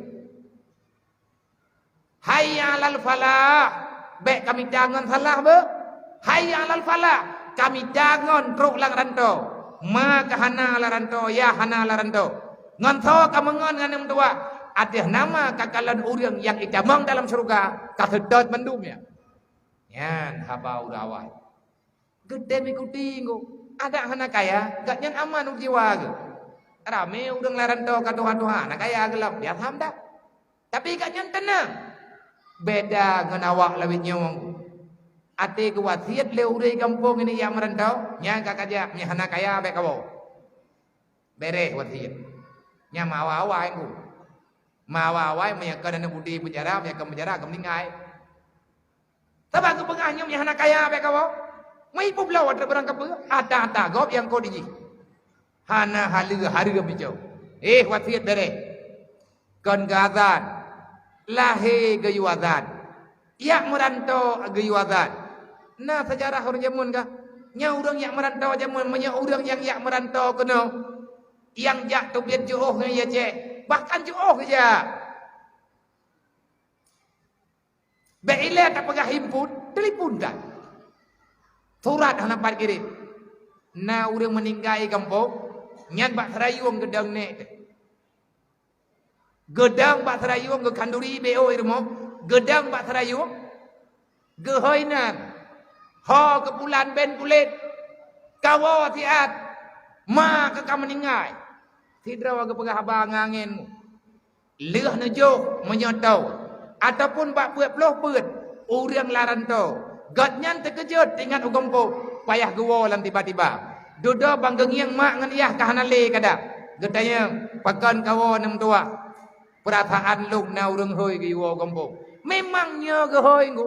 hayya alal falah bek kami jangan salah ba hayya alal falah kami jangan truk lang ranto maka hana la ranto ya hana la ranto ngan tho kamangon ngan tua ada nama kakalan urang yang idamang dalam surga kasedot mendumnya yan haba udawai gede mikuti ngo ada hana kaya gak nyan aman jiwa ge rame urang laranto ka Tuhan nak kaya gelap ya hamda tapi gak nyan tenang beda ngan awak lawit nyong ate ke wasiat le urang kampung ini yang merantau nya kakaja nya hana kaya be kawo bere wasiat nya mawa-awai ku mawawai meyakan dan budi penjara meyakan penjara kemeninggai tabang ke pengahnya menyahana kaya be kawo mai publau ada barang kape ada gop yang kau diji hana harga bijau wasiat bere kon gazan lahe gayuazan yak merantau gayuazan nah sejarah orang jamun kah nya urang yang merantau jamun nya urang yang yak merantau kena yang jak tu biar jauh ya cek bahkan jauh saja beile tak pegah himpun telepon dah surat hanapan kirim na urang meninggai kampung nyan bak serayung gedang nek gedang bak serayung ke kanduri bo irmo gedang bak serayung gehoinan ho ke bulan ben kulit kawo tiat ma ke kameningai tidra ke pegah abang angin leuh nejo menyotau ataupun bak puet ploh put urang laranto gatnyan terkejut ingat ugampo payah gewo lam tiba-tiba dodo bang gengiang mak ngan iyah kahanale kada getanya pakan kawo nem tua perasaan lung na urang hoi ge wo ugampo memangnya gehoi nggu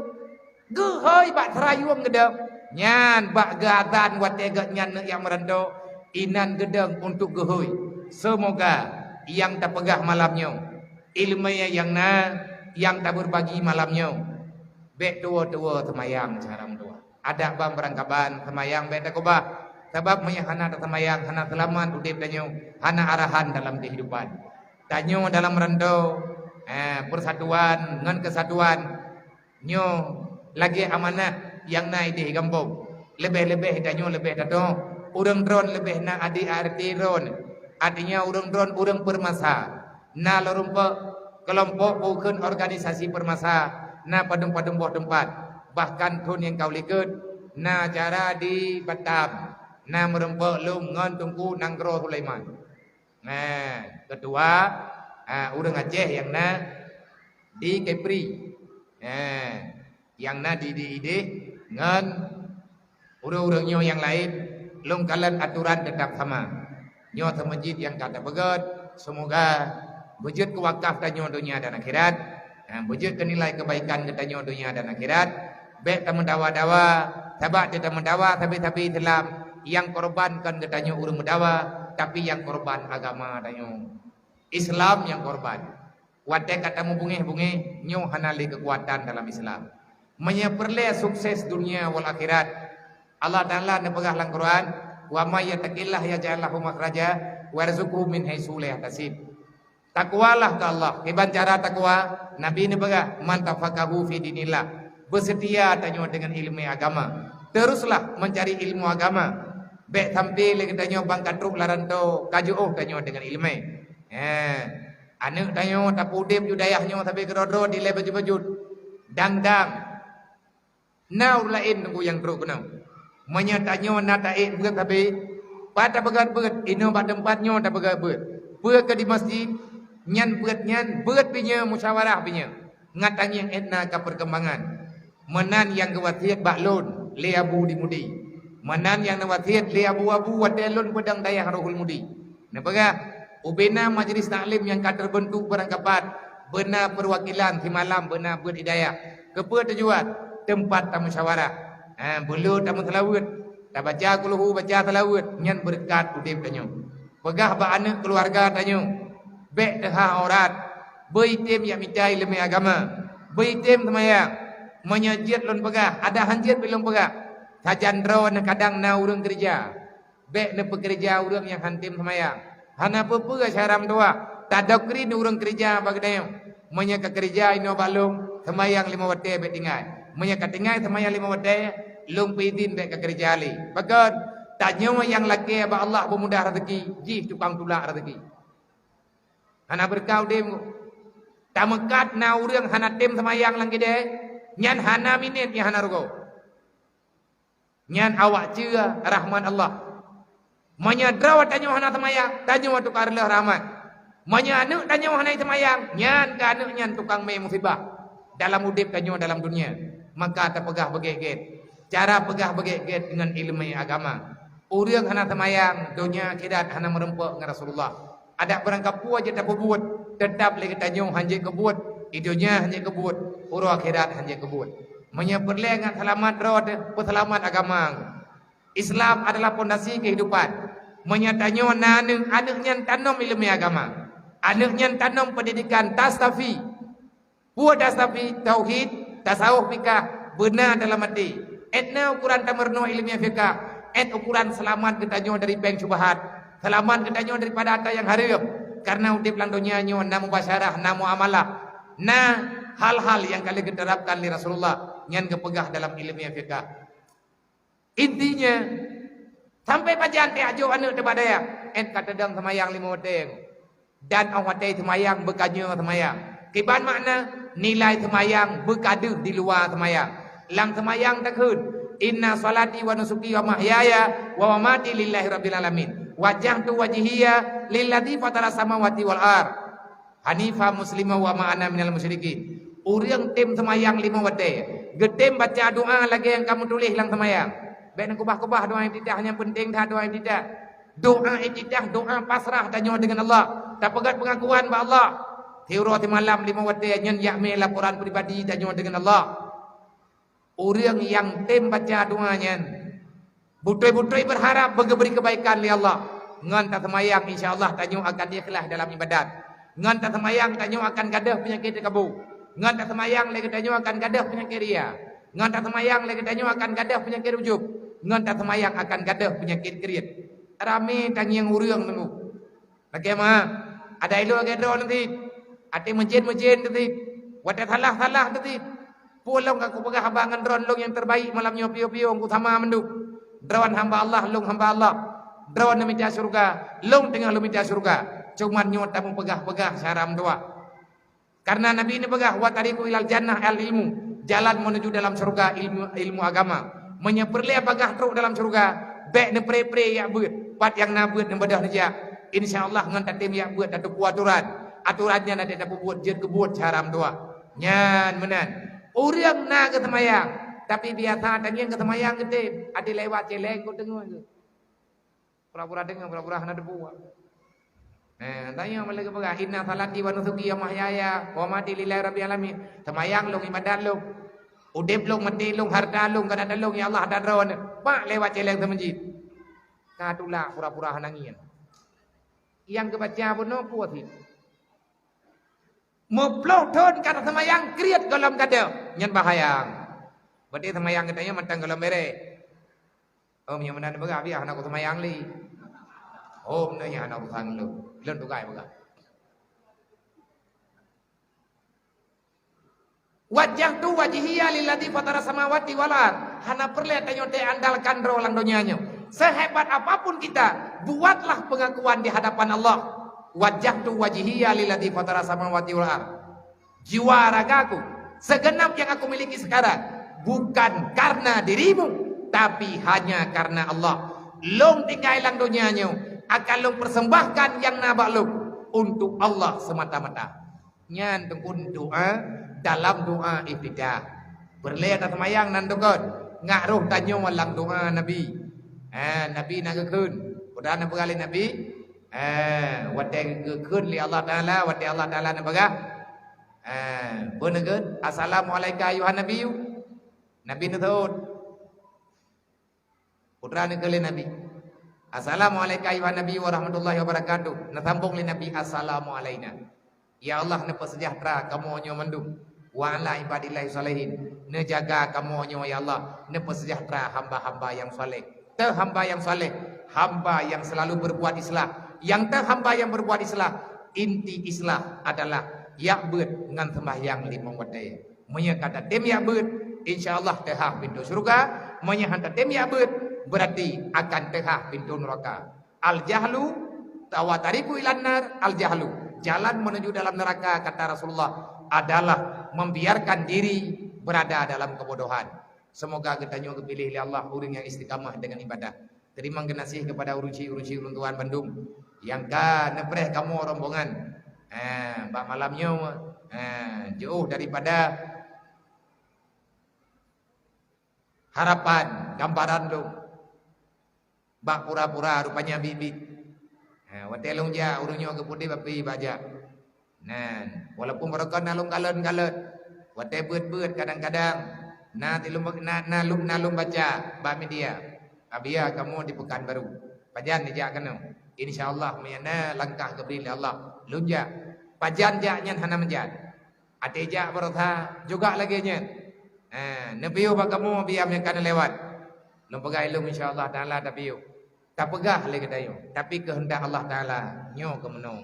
gehoi bak serayung gedang nyan bak gatan wate gatnyan yang merando inan gedang untuk gehoi semoga yang tak pegah malamnya ilmunya yang tak berbagi malamnya bek tua semayang sekarang tua ada bang berangkaban semayang bek tak kubah sebab punya hana semayang hana selamat udip danyo hana arahan dalam kehidupan danyo dalam rendo persatuan ngan kesatuan nyo lagi amanah yang naik di kampung lebih danyo lebih dato urang drone lebih na adi arti drone artinya urang drone urang permasa na lorumpa kelompok bukan organisasi permasa na padum-padum buah tempat bahkan tun yang kau likut na cara di Batam na merumpa lum ngan tungku nanggro Sulaiman nah kedua Urang Aceh yang na di Kepri, yang na di ide ngan urang-urang nyo yang lain longkalan aturan tetap sama. Nyo ke masjid yang kata begat, semoga wujud ke wakaf tanyo dunia dan akhirat, wujud ke nilai kebaikan ke tanyo dunia dan akhirat. Baik tamu dawa-dawa, sabak dia tamu dawa tapi dalam yang korbankan ke tanyo urang mendawa, tapi yang korban agama tanyo Islam yang korban. Wadai kata mu bungeh-bungeh nyo hanali kekuatan dalam Islam. Menyeperle sukses dunia wal akhirat. Allah Taala nepegah dalam Quran, wa may yattaqillah yaj'al lahu makhraja warzuqhu min haitsu la yahtasib. Takwalah ke Allah. Keban cara takwa, Nabi nepegah man tafaqahu fi dinillah. Bersedia tanyo dengan ilmu agama. Teruslah mencari ilmu agama. Baik tampil kita tanyo bang katruk laranto kajuh tanyo dengan ilmu. Anak tanyo tak udip judayahnyo tapi kerodro di le baju-baju dang-dang. Nau lain nunggu yang teruk kenau. Menyatanyo natai begat tapi pada begat-begat ino pada tempatnyo tak begat-begat. Begat ke di masjid nyan begat pinya musyawarah pinya. Ngatang yang etna ke perkembangan. Menan yang kewatiat baklun le abu di mudi. Menan yang kewatiat le abu-abu watelun pedang dayah rohul mudi. Napakah ubena majlis taklim yang kader bentuk berangkapat benar perwakilan di malam benar berhidayah. Kepa tujuan tempat tamu musyawarah. Bulu tamu selawat. Tak baca kuluhu baca selawat. Nyan berkat udip tanyo. Pegah ba anak keluarga tanyo. Bek deha orat. Beitim yang micai lemai agama. Beitim temayang. Menyajit lon pegah. Ada hanjit belum pegah. Sajandro kadang na urang kerja. Bek ne pekerja urang yang hantim temayang. Hana apa syaram doa. Tak ada kri ni urang kerja bagdayo. Menya ke kerja ino balung semayang 5 waktu bet tinggal. Menya ke tinggal semayang 5 waktu lung pidin bet ke kerja ali. Bagat tanya yang laki ba Allah pemudah rezeki, ji tukang tulak rezeki. Hana berkau dem. Tak mekat na urang hana tim semayang lang gede. Nyan hana minit yang hana rugo. Nyan awak cia rahman Allah. Manya drawat tanyo hana semayang, tanyo tukar leh rahmat. Manya anu tanyo hana semayang, nyan ka anu nyan tukang me musibah dalam udip tanyo dalam dunia. Maka terpegah begek-get. Cara pegah begek-get dengan ilmu agama. Urang hana semayang, dunia akhirat hana merempuk dengan Rasulullah. Ada berangkap puas je tak berbuat, tetap lagi tanyo hanje kebuat, idunya hanje kebuat, uru akhirat hanje kebuat. Manya perlengat selamat roh, perselamat agama. Islam adalah fondasi kehidupan. Menyatanyo anaknya tanam ilmu agama. Anaknya tanam pendidikan tastafi. Buat tastafi tauhid, tasawuf fikah benar dalam hati. Etna ukuran tamerno ilmu fikah, et ukuran selamat ketanyo dari bank syubhat. Selamat ketanyo daripada harta yang haram. Karena udip lang dunia nyo na mubasyarah, na muamalah, na hal-hal yang kali diterapkan oleh Rasulullah yang kepegah dalam ilmu fikah. Intinya sampai pajan teh ajo anu tebak daya en kata dang semayang 5 waktu dan awate semayang bekanya semayang. Kiban makna nilai semayang bekadu di luar semayang. Lang semayang takun inna salati wa nusuki wa mahyaya wa mamati lillahi rabbil alamin. Wajjahtu wajhiya lilladzi fatara samawati wal ard. Hanifah muslimah wa ma ana minal musyrikin. Urang tim semayang 5 waktu. Getem baca doa lagi yang kamu tulis lang semayang. Baik nak kubah-kubah doa iftitah yang penting dah doa iftitah. Doa iftitah, doa pasrah tanya dengan Allah. Tak pegat pengakuan ba Allah. Tiurati malam 5 waktu nyen yakme laporan pribadi tanya dengan Allah. Orang yang tim baca doanya butai-butai berharap beri kebaikan li Allah. Ngan tak semayang insya-Allah tanya akan ikhlas dalam ibadat. Ngan tak semayang tanya akan gadah penyakit kabur. Ngan tak semayang lagi tanya akan gadah penyakit ria. Ngan tak semayang lagi tanya akan gadah penyakit ujub. Ngan tak semayang akan gadah penyakit kriat. Rame tang yang urang nunggu. Bagaimana? Ada ilo gedro nanti. Ati mejen-mejen nanti. Wadah salah-salah nanti. Pulang aku pegah abangan dron long yang terbaik malamnya pio-pio aku sama menduk. Dron hamba Allah, long hamba Allah. Dron minta surga, long tengah lu minta surga. Cuman nyot tamu pegah-pegah syaram doa. Karena Nabi ini pegah wa tariqu ilal jannah al ilmu. Jalan menuju dalam surga ilmu agama. Menyeperli apakah truk dalam surga. Baik ne pre-pre ya buat. Pat yang na buat ne bedah neja. InsyaAllah ngan tatim ya buat datu kuaturan. aturannya nanti ada buat jet kebut haram tua. Nyan menan. Orang nak ke semayang, tapi biasa tanya ke semayang gede, ada lewat celeng kau dengar ke. Pura-pura dengar, pura-pura hendak buat. Tanya mereka berkata, inna salati wa nusuki ya mahyaya wa mati lillahi rabbil alamin. Semayang long ibadat long. Udip long mati long harta long kadang long ya Allah dan rawan. Pak lewat celeng ke masjid. Katulah pura-pura hanangian. Yang kebaca pun no puas ni. Meploh ton kata semayang kriat dalam kada nyan bahayang. Berarti semayang katanya mentang dalam bere. Yang mana berkata biar anak semayang li. Nanya anak sang lu. Lon tu kai berkata. Wajah tu wajhiya lilladzi fatara samawati wal ard. Hana perlihat tanyo te andalkan ro lang donyanya. Sehebat apapun kita, buatlah pengakuan di hadapan Allah. Wajah tu wajhiya lilladzi fatara samawati wal ard. Jiwa ragaku, segenap yang aku miliki sekarang bukan karena dirimu, tapi hanya karena Allah. Long tinggal lang donyanya, akan long persembahkan yang nabak long untuk Allah semata-mata. Nyan tengkun doa dalam doa ibtidah. Berlihat semayang nan tukun ngaruh tanyo walang doa Nabi. Nabi nak keun. Udah nak berkali Nabi. Wadai keun li Allah Taala, wadai Allah Taala nak bagah. Benegeun assalamualaikum ayuhan Nabi. Nabi nutut. Putra nak kali Nabi. Assalamualaikum ayuhan Nabi warahmatullahi wabarakatuh. Nasambung li Nabi assalamualaikum. Ya Allah nepa sejahtera kamu nyo mendung. Wa ala ibadillahi salihin. Nejaga kamu nyo ya Allah. Nepa sejahtera hamba-hamba yang saleh. Te hamba yang saleh, hamba yang selalu berbuat islah. Yang te hamba yang berbuat islah, inti islah adalah yakbut ngan sembahyang lima waktu. Menya kata tem yakbut, insyaallah tehah pintu surga. Menya hanta tem yakbut, berarti akan tehah pintu neraka. Al jahlu tawatariku ilan nar al jahlu. Jalan menuju dalam neraka kata Rasulullah adalah membiarkan diri berada dalam kebodohan. Semoga kita nyo kepilih oleh Allah orang yang istiqamah dengan ibadah. Terima kasih kepada uruci-uruci runtuhan Bandung yang kan nepreh kamu rombongan. Mbak malamnya jauh daripada harapan gambaran lu. Mbak pura-pura rupanya bibit. Watelong ja urunyo ke putih bapi baja. Walaupun mereka nalung galon-galon. Wate beut-beut kadang-kadang. Nalum baca bak media. Abia kamu di Pekanbaru. Pajan dijak kena. Insyaallah mayana langkah kebri Allah. Lunja. Pajan jaknya hana menjat. Ate jak berotha juga lagi nya. Nepiu bak kamu biam yang kana lewat. Lum pegai lum insyaallah taala tapi tak pegah lagi dayo, tapi kehendak Allah Taala nyo kemenung.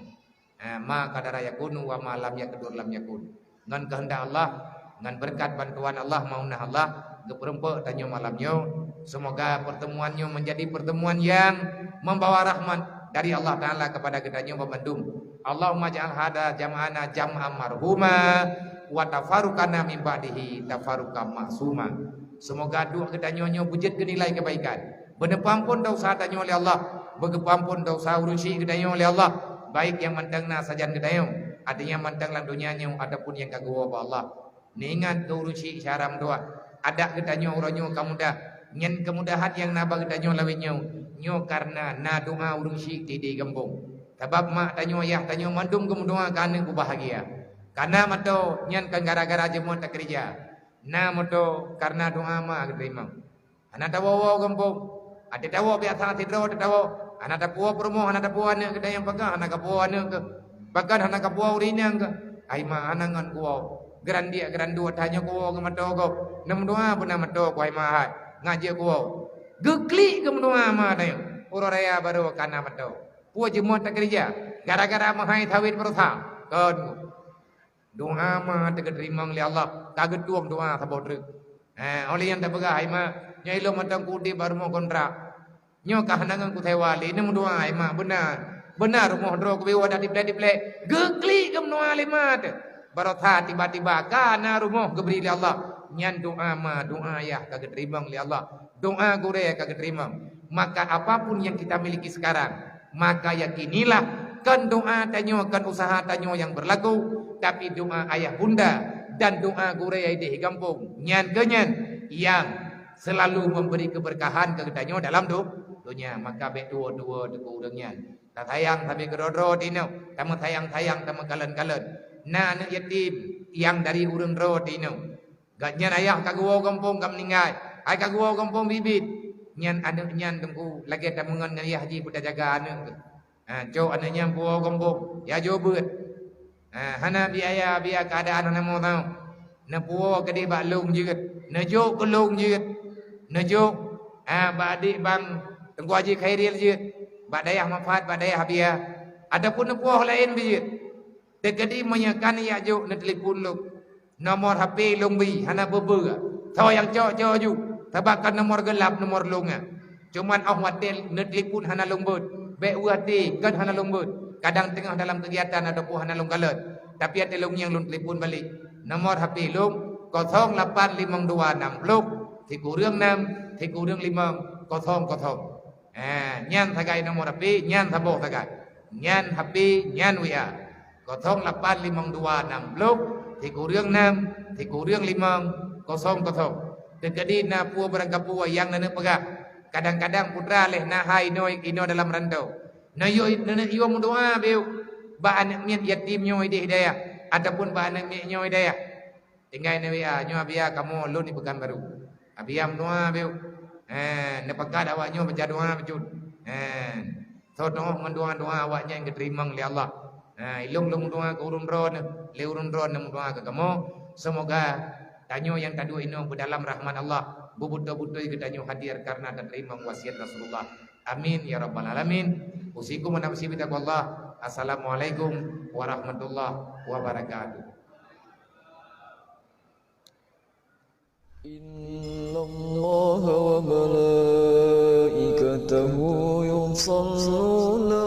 Ma kadara yakunu wa ma lam yakudur lam yakun. Ngan kehendak Allah, ngan berkat bantuan Allah maunah Allah, geperempe tanyo malamnyo. Semoga pertemuannya menjadi pertemuan yang membawa rahmat dari Allah Taala kepada kita nyo Bandung. Allahumma ja'al hada jam'ana jam'an marhuma wa tafarruqana min ba'dihi tafarruqan ma'suma. Semoga doa kita nyo wujud ke nilai kebaikan. Benepampun dosa tanyo oleh Allah, begepampun dosa urusi kedayo oleh Allah, baik yang mantangna sajan kedayo, artinya mantang lang dunianya ataupun yang kagua ba Allah. Ningat ke urusi syaram doa, ada kedayo uranyo kamudah, nyen kemudahan yang naba kedayo lawinyo, nyo karena na doa urusi tidi gembung. Sebab mak tanyo ayah tanyo mandung kemudoa kana ku bahagia. Karena mato nyen kan gara-gara jemua tak kerja. Na mato karena doa mak keterima. Ana tawo gembung. Ada tawo biasa tidro ada tawo. Anak tapuo promo anak tapuo ane ke dayang pagang anak kapuo ane ke pagan anak kapuo urina ke. Ai ma anangan kuo. Grandia grandua tanya kuo ke mato ko. Nam doa pun nama to ko ai ma ngaji kuo. Gekli ke doa ma dayo. Uro raya baru kana mato. Puo jemua tak kerja. Gara-gara mahai tawid bertha. Kon doa ma tak terima oleh Allah. Kaget tuang doa sabodrek. Oleh yang tak pegah ai ma nyai lo matang kudi baru mau kontrak. Nyo kahanangan ku tewali ni mudua ai mak benar rumah dro ku biwa dak diplek gekli ke menua limat barotha tiba-tiba kana rumah geberi li Allah nyan doa ma doa ya kagak terima li Allah doa gure kagak terima maka apapun yang kita miliki sekarang maka yakinilah Kan doa tanyo, kan usaha tanyo yang berlaku, tapi doa ayah bunda dan doa gurai di kampung nyan kenyan yang selalu memberi keberkahan ke tanyo dalam dunia. Maka bet dua-dua deku urangnya. Tak sayang tapi kedodro dino, tamu sayang-sayang tamu kalen-kalen. Nah anak yatim yang dari urang ro dino. Gak nyan ayah kagua kampung kam meninggal. Ai kagua kampung bibit. Nyan anak nyan tengku lagi tamungan dengan ayah haji budak jaga anak. Cok anaknya buah kampung ya jobet. Hana biaya keadaan ana mau tahu. Na puo ke di baklung jeut. Na jok kelung jeut. Na jok ba adik bang tengku haji khairil jeut. Ba dayah manfaat ba dayah biaya. Adapun na puo lain jeut. Tegedi menyakan ya jok na telefon lu. Nomor HP long bi hana bebe. Tho yang cok ju. Tabakan nomor gelap nomor lunga. Cuman hotel na telefon hana longbot. Baik uati kan hana longbut. Kadang tengah dalam kegiatan ada pun hana longgalet. Tapi ada long yang long telefon balik. Nomor HP long 08526 thì cụ rương 5 thì cụ rương 5 00. Nyan thagai nomor HP nyan thabo thagai. Nyan HP nyan WA 08526 thì cụ rương 5 thì cụ rương 5 00. Terjadi na pua berangkapua yang nana pegak. Kadang-kadang putra leh na hai noi ino dalam rantau. Na yo doa beu. Ba anak mian yatim nyoy di hidayah ataupun ba anak mian nyoy hidayah. Tinggal na WA nyo abia kamu lu ni pekan baru. Abiam doa beu. Na pekat awak nyo baca doa bejut. So doa mendoa awaknya yang diterima oleh Allah. Ilung doa ke urun ron, le urun ron doa ke kamu. Semoga tanyo yang tadu ino berdalam rahmat Allah. Bubuto-buto kita hadir karena terima wasiat Rasulullah. Amin ya rabbal alamin. Usikum wa nafsi bi taqwallah. Assalamualaikum warahmatullahi wabarakatuh. Innallaha wa malaikatahu yusholluna